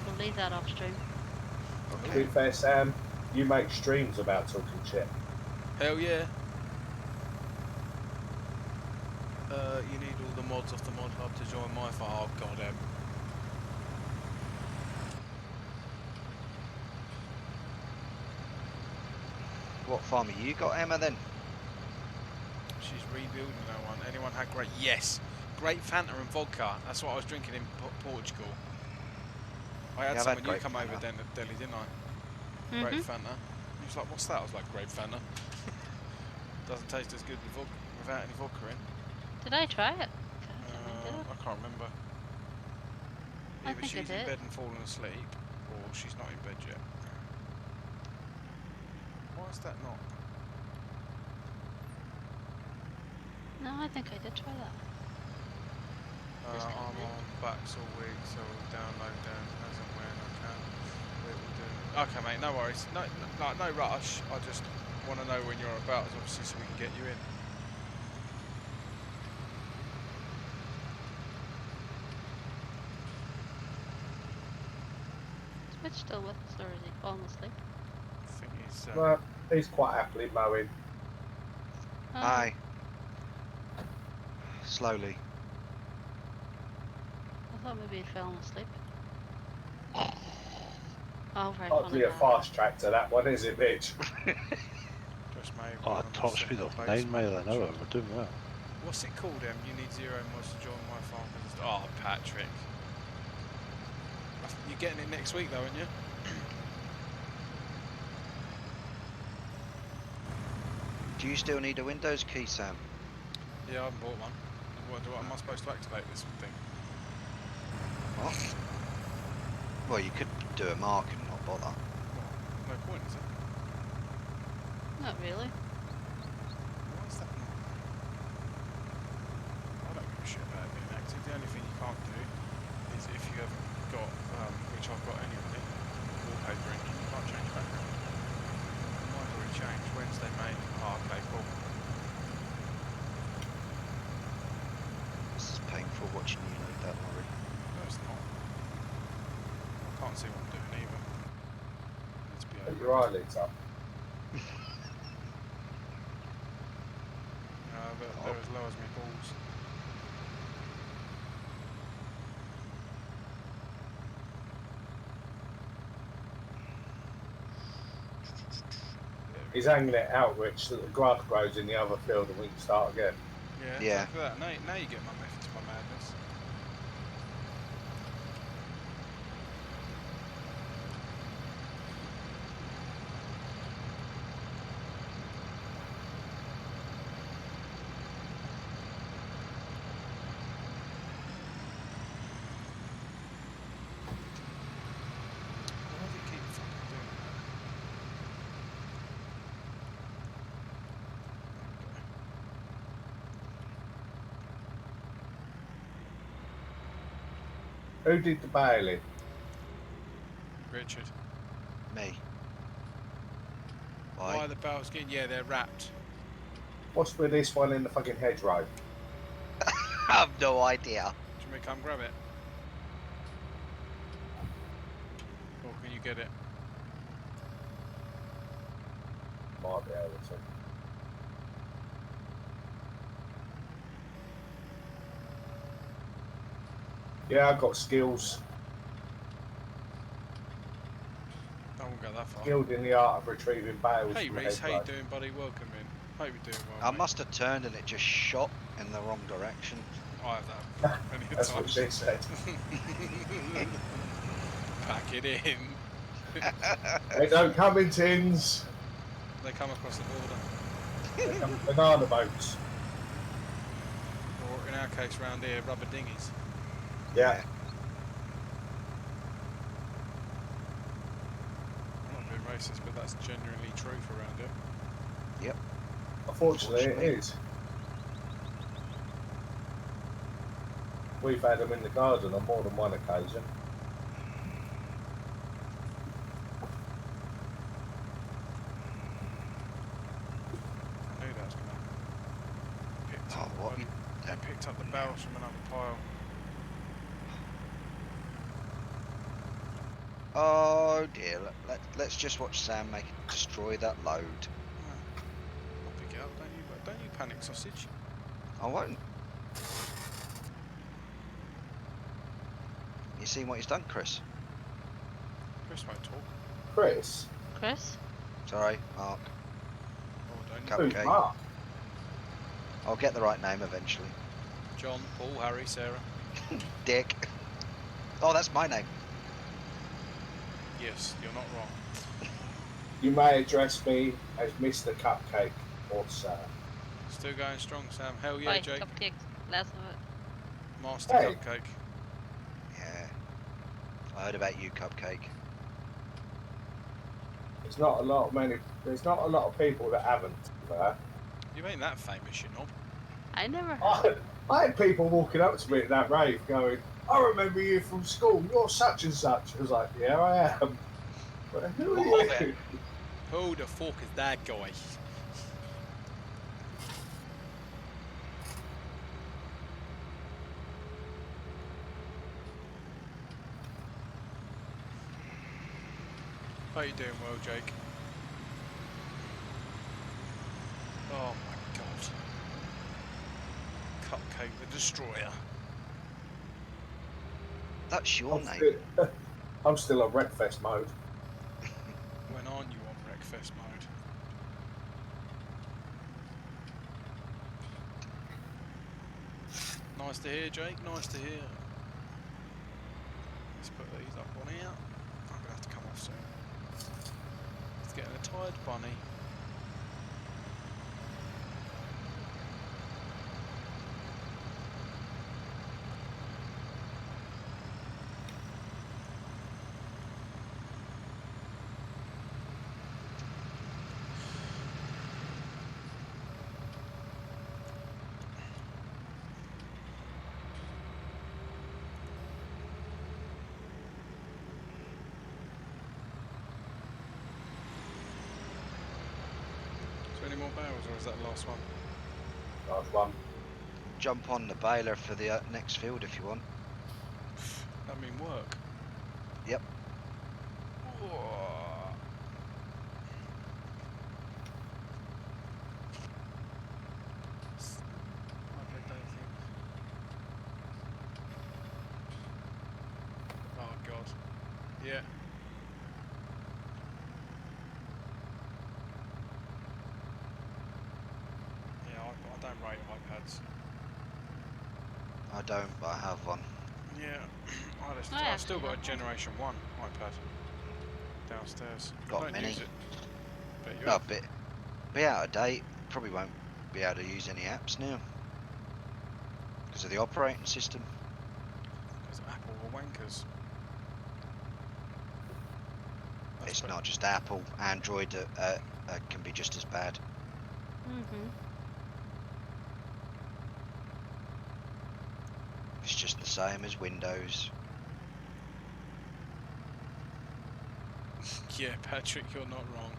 We'll leave that off stream. To be Okay. fair, Sam, you make streams about talking shit. Hell yeah. You need all the mods off the mod hub to join my farm. Oh god, What farm have you got, Emma, then? she's rebuilding that one. Anyone had great? Yes, great Fanta and vodka. That's what I was drinking in Portugal. I had Yeah, I've some had when you grape come over Fanta. then to Delhi, didn't I? Mm-hmm. Grape Fanta. He was like, "What's that?" I was like, "Grape Fanta." Doesn't taste as good without any vodka in. Did I try it? Did I can't remember. I Either think I she's in did. bed and fallen asleep, or she's not in bed yet. Why is that not? No, I think I did try that. Just I'm coming in. on backs all week, so we'll download them as and when I can. We will do. Okay, mate, no worries. No rush. I just want to know when you're about, obviously, so we can get you in. Is Mitch still with us, or is he fallen asleep? I think he's. Well, he's quite happily mowing. Oh, Aye. Slowly. I thought maybe he'd fallen asleep. Oh, very Hardly funny. a fast tractor, that one, is it, bitch? Just maybe Oh, on the top speed second of base 9 mile an match. hour, we're doing well. What's it called, You need 0 mods to join my farm. Oh, Patrick. You're getting it next week, though, aren't you? Do you still need a Windows key, Sam? Yeah, I haven't bought one. What am I supposed to activate this thing? What? Well, you could do a mark and not bother. No point, is it? Not really. Why is that not? I don't give a shit about it being active. The only thing you can't do is if you haven't got, which I've got anyway, wallpapering, you can't change background. Mine's already changed. Wednesday, mate. Oh, okay, cool. This is painful watching you load that lorry. No, it's not. I can't see what I'm doing either. Let's be Put over. your eyelids up. They're as low as my balls. He's hanging it out, Rich, so that the grass grows in the other field and we can start again. Yeah, Yeah. exactly that. Now you get my method to my madness. Why do you keep fucking doing that? Who did the bailing? Richard. Me. Why Why? are the bales getting? Yeah, they're wrapped. What's with this one in the fucking hedgerow? I have no idea. Do you want me to come grab it? Or can you get it? Might be able to. Yeah, I've got skills. I won't go that far. Skilled in the art of retrieving bales Hey from the Reese, how you hedgerow. doing, buddy? Welcome in. Hope you're doing well. I mate. must have turned and it just shot in the wrong direction. I have that plenty of That's what times. she said. Pack it in. They don't come in tins. They come across the border. They come in banana boats. Or in our case round here, rubber dinghies. Yeah. I'm not being racist, but that's genuinely true for around here. Unfortunately, it Unfortunately. is. We've had them in the garden on more than one occasion. I knew that was going to happen. Picked up the barrels from another pile. Oh dear. Let's just watch Sam destroy that load. I'll pick it up, don't you panic, sausage. I won't. You seen what he's done, Chris? Chris won't talk. Chris? Chris? Sorry, Mark. Oh, don't Cup- you? Who's Okay. Mark? I'll get the right name eventually. John, Paul, Harry, Sarah. Dick. Oh, that's my name. Yes, you're not wrong. You may address me as Mr. Cupcake or Sir. Still going strong, Sam. Hell yeah, Oi, Jake. cupcakes. Less of it. Master Hey. Cupcake. Yeah. I heard about you, Cupcake. There's not a lot of people that haven't. You ain't that famous, you know. I never have. I had people walking up to me at that rave going, I remember you from school, you're such and such. I was like, yeah, I am. But who are Love you? it. Who the fuck is that guy? How you doing well, Jake? Oh my god. Cupcake the Destroyer. That's your I'm name. I'm still on Wreckfest mode. When aren't you on Wreckfest mode? Nice to hear, Jake. Nice to hear. Let's put these up on here. I'm gonna have to come off soon. It's getting a tired bunny. Is there any more barrels, or is that the last one? Last one. Jump on the baler for the next field if you want. That mean work? Yep. Whoa. Okay, don't think. Oh god. Yeah. don't rate iPads. I don't, but I have one. Yeah, I I've still actually got a have one. Generation 1 iPad downstairs. I Got don't many. use it. But you No, have. be out of date. Probably won't be able to use any apps now because of the operating system. Because Apple are wankers. That's It's but not just Apple. Android can be just as bad. Mm-hmm. It's just the same as Windows. Yeah, Patrick, you're not wrong.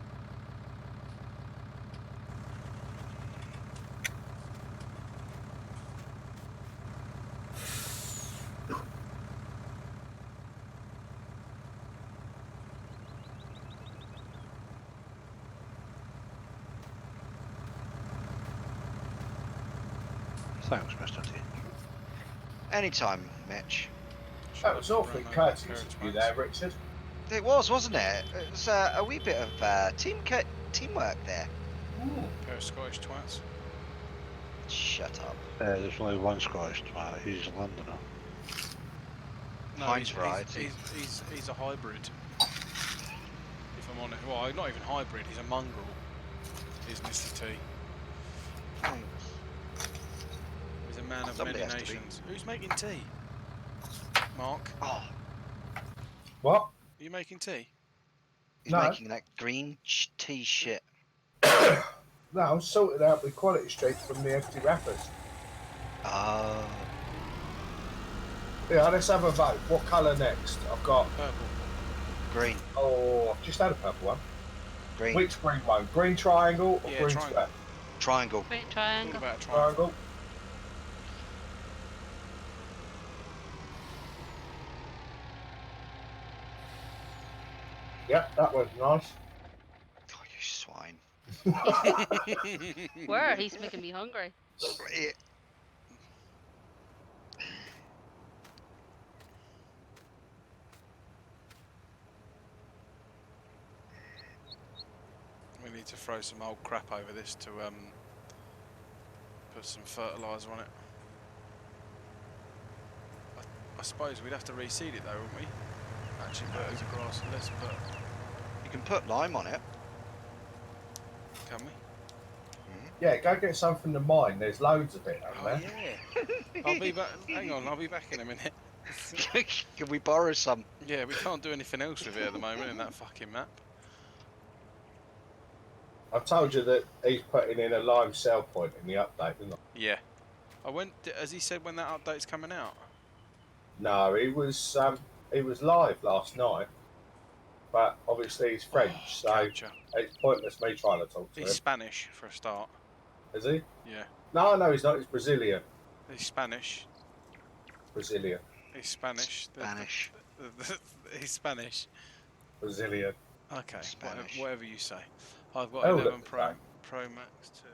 Thanks, Mr. T. Anytime, Mitch. That was awfully Run over courteous carrots, of you Max. there, Richard. It was, wasn't it? It was a wee bit of teamwork there. Pair of Scottish twats. Shut up. There's only one Scottish twat. He's a Londoner. No, Heinz variety. he's a hybrid. If I'm honest, well, not even hybrid. He's a mongrel. He's Mr. T. He's a man of Somebody many has to be. nations. Who's making tea? Mark, Oh, What? are you making tea? he's No. making that green tea shit. No, I'm sorting out the quality streak from the empty wrappers. Oh, Yeah, let's have a vote. What colour next? I've got. Purple. green, Oh, I've just had a purple one. green, Which green one? Green triangle or Yeah, green triangle. square? triangle. Great All triangle. about a triangle. Triangle. Yep, that was nice. Oh, you swine. Where? He's making me hungry. Eh, We need to throw some old crap over this to put some fertiliser on it. I suppose we'd have to reseed it though, wouldn't we? Actually put it as a grass and this, but You can put lime on it. can we? Yeah, go get some from the mine. There's loads of it over Oh there. yeah. I'll be back. Hang on, I'll be back in a minute. Can we borrow some? Yeah, we can't do anything else with it at the moment in that fucking map. I told you that he's putting in a lime sell point in the update, didn't I? Yeah. I went. Has he said when that update's coming out? No, he was live last night, but obviously he's French, so Capture. it's pointless me trying to talk to He's him. Spanish for a start. Is he? Yeah. No, he's not. He's Brazilian. He's Spanish. Brazilian. He's Spanish. Spanish. He's Spanish. Brazilian. Okay. Spanish. Whatever you say. I've got Oh, 11 look, Pro right. Pro Max 2,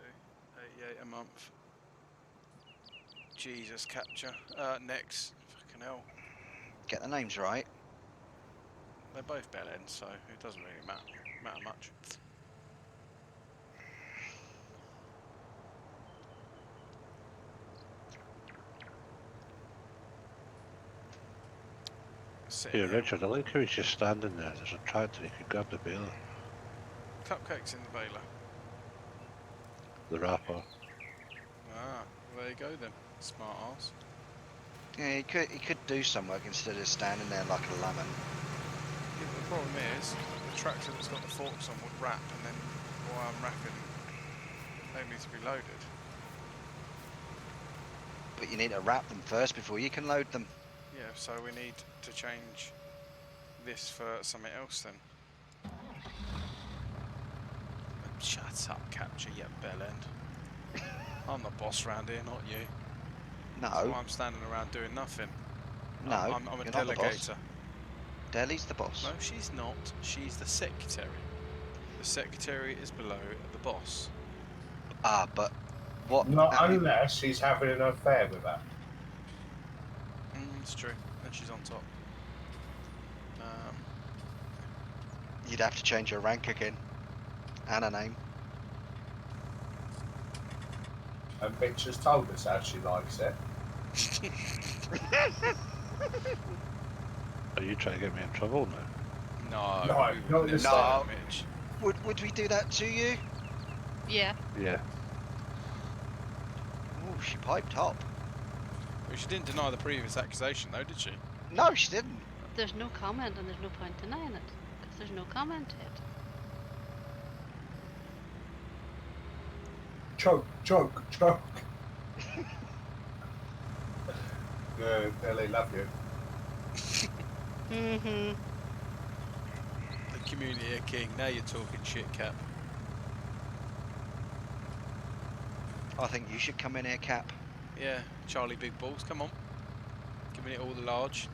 88 a month. Jesus, capture. Next. Fucking hell. Get the names right. They're both bell ends, so it doesn't really matter much. Sitting Here, here. Richard, I like how he's just standing there. There's a tractor, he could grab the baler, Cupcakes in the baler. the wrapper. Ah, well, there you go then. Smart arse. Yeah, he could do some work instead of standing there like a lemon. Yeah, but the problem is, the tractor that's got the forks on would wrap, and then while I'm wrapping, they need to be loaded. But you need to wrap them first before you can load them. Yeah, so we need to change this for something else then. Shut up, capture, you bellend. I'm the boss round here, not you. That's No, why I'm standing around doing nothing. no, I'm a you're not the boss. delegator. Deli's the boss. No, she's not. She's the secretary. The secretary is below the boss. Ah, but what? Not that- unless she's having an affair with her. It's true. And she's on top. You'd have to change your rank again. And a name. And Mitch has told us how she likes it. Are you trying to get me in trouble now? No, No, we not would in never the do start. that, Mitch. Would we do that to you? Yeah. Yeah. Oh, she piped up. Well, she didn't deny the previous accusation, though, did she? No, she didn't. There's no comment and there's no point denying it. Because there's no comment to it. Choke. Yeah, Billy, love you. Mm-hmm. The community are king. Now you're talking shit, Cap. I think you should come in here, Cap. Yeah, Charlie Big Balls, come on. Giving it all the large.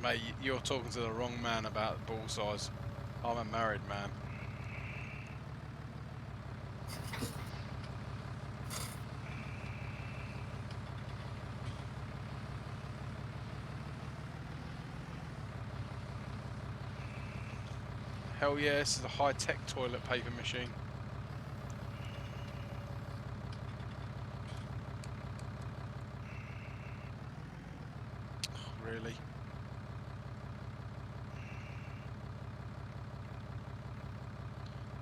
Mate, you're talking to the wrong man about ball size. I'm a married man. Hell yeah, this is a high-tech toilet paper machine. Really?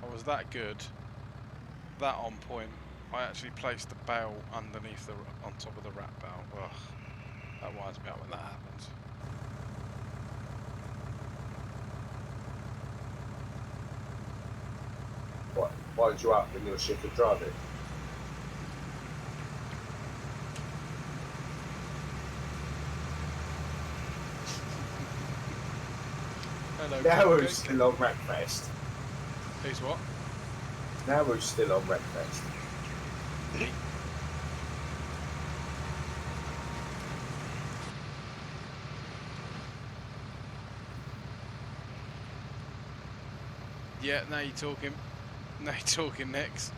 I was that good, that on point. I actually placed the bale underneath on top of the rat bale. Ugh, that winds me up when that happens. What winds you up when you're sick of driving? Hello, Now Cupcake. who's still on Wreckfest? Who's what? Now who's still on Wreckfest? Yeah, now you're talking. Now you're talking next.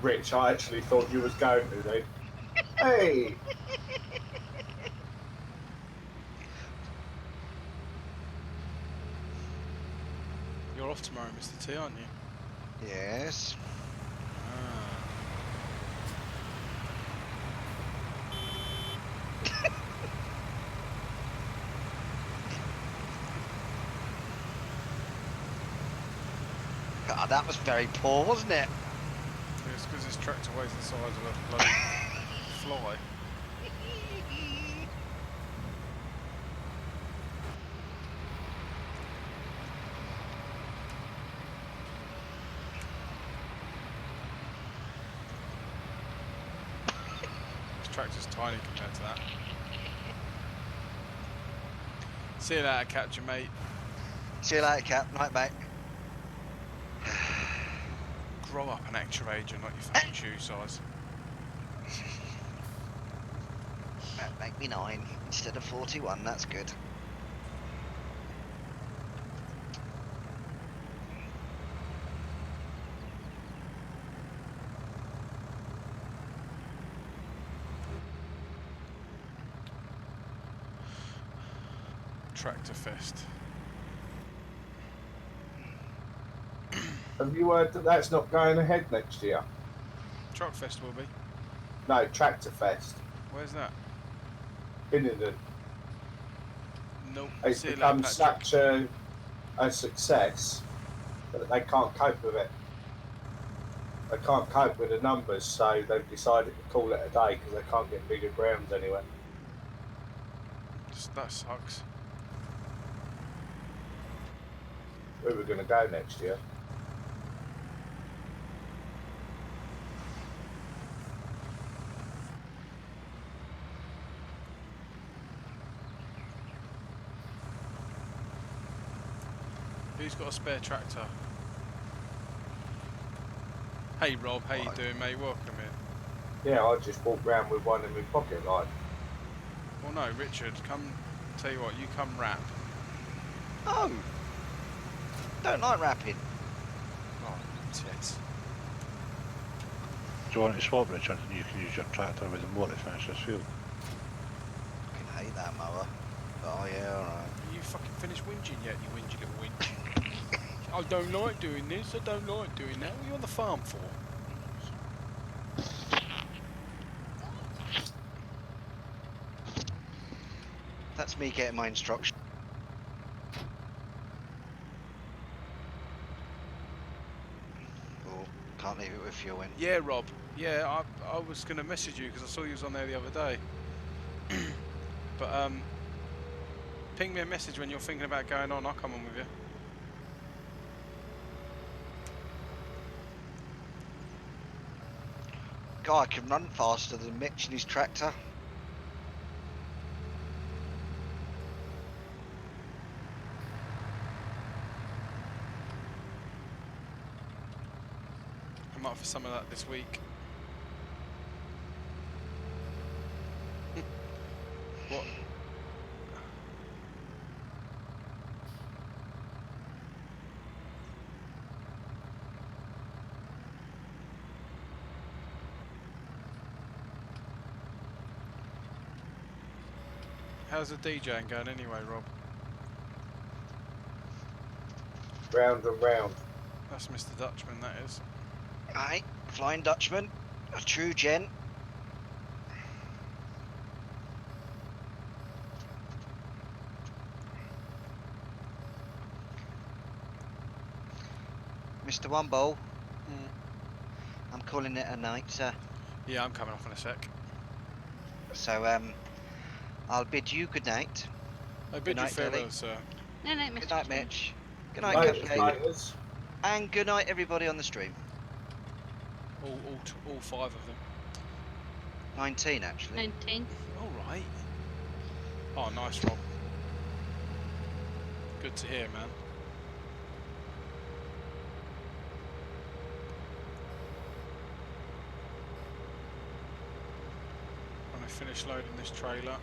Rich, I actually thought you was going to, dude. Hey! You're off tomorrow, Mr. T, aren't you? Yes. Ah. God, that was very poor, wasn't it? It's because this tractor weighs the size of a bloody fly. This tractor's tiny compared to that. See you later, catcher, mate. See you later, Cap. Night, mate. Grow up an extra age and not your fucking shoe size. That make me 9 instead of 41. That's good. Tractor fest. Have you heard that that's not going ahead next year? Truck fest will be. No, Tractor Fest. Where's that? Binningen. Nope. It's See you later, become Patrick. such a success that they can't cope with it. They can't cope with the numbers, so they've decided to call it a day because they can't get bigger grounds anywhere. That sucks. We were going to go next year. Who's got a spare tractor? Hey Rob, how you Right. doing, mate? Welcome in. Yeah, I just walked round with one in my pocket, like. Well, no, Richard, come. Tell you what, you come rap. Oh! Don't like rapping. Oh, tits. Do you want it swapped, Richard? You can use your tractor with the motor to finish this field. Fucking hate that mower. But oh yeah, alright. You fucking finished whinging yet, you whingy little winch? I don't like doing this, I don't like doing that. What are you on the farm for? That's me getting my instructions. Oh, can't leave it with fuel in. Yeah, Rob. Yeah, I was going to message you because I saw you was on there the other day. But, ping me a message when you're thinking about going on, I'll come on with you. Guy can run faster than Mitch in his tractor. I'm up for some of that this week. What? How's the DJing going anyway, Rob? Round and round. That's Mr. Dutchman, that is. Aye, Flying Dutchman. A true gent. Mr. Womble, Mm. I'm calling it a night, sir. Yeah, I'm coming off in a sec. So, I'll bid you good night. I bid you night, Dilly. farewell, sir. No, no, Mr. Good night, Chair. Mitch. Good night, Laters, Cupcake. laters. And good night, everybody on the stream. All 5 of them. 19, actually. 19. All right. Oh, nice, Rob. Good to hear, man. When I finish loading this trailer,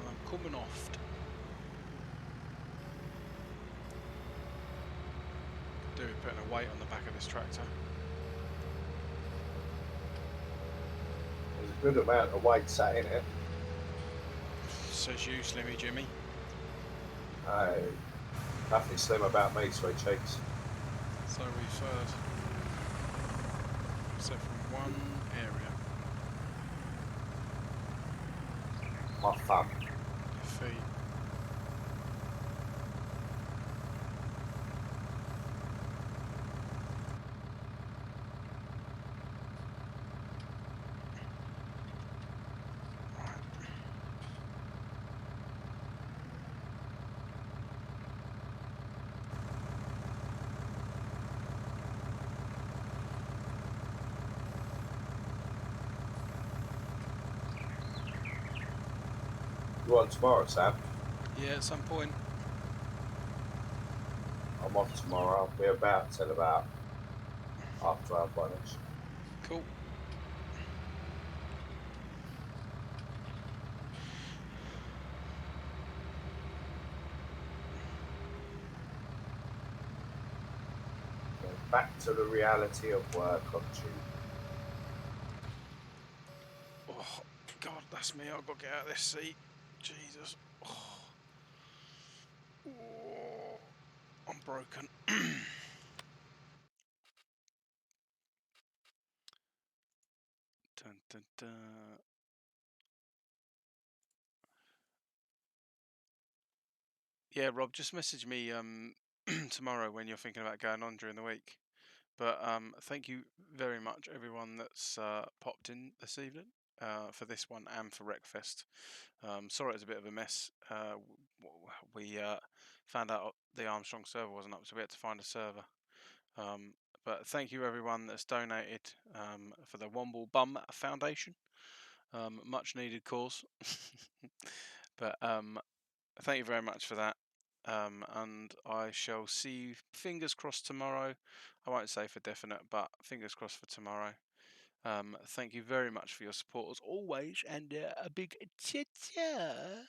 I'm coming off. Do with putting a weight on the back of this tractor. There's a good amount of weight sat in it. Says you, Slimmy Jimmy. Nothing slim about me, sweet cheeks. So we've heard. Except from one area. My thumb. Your feet. You on tomorrow, Sam? Yeah, at some point. I'm off tomorrow. I'll be about till about 12:30 1ish. Cool. Back to the reality of work on Tuesday. Oh, God, that's me. I've got to get out of this seat. Jesus. Oh. Oh, I'm broken. Dun, dun, dun. Yeah, Rob, just message me tomorrow when you're thinking about going on during the week. But thank you very much, everyone that's popped in this evening for this one and for Wreckfest. Sorry, it was a bit of a mess. We found out the Armstrong server wasn't up, so we had to find a server. But thank you, everyone that's donated for the Womble Bum Foundation. Much needed cause. But thank you very much for that. and I shall see you, fingers crossed, tomorrow. I won't say for definite, but fingers crossed for tomorrow. Thank you very much for your support as always, and a big ta-ta.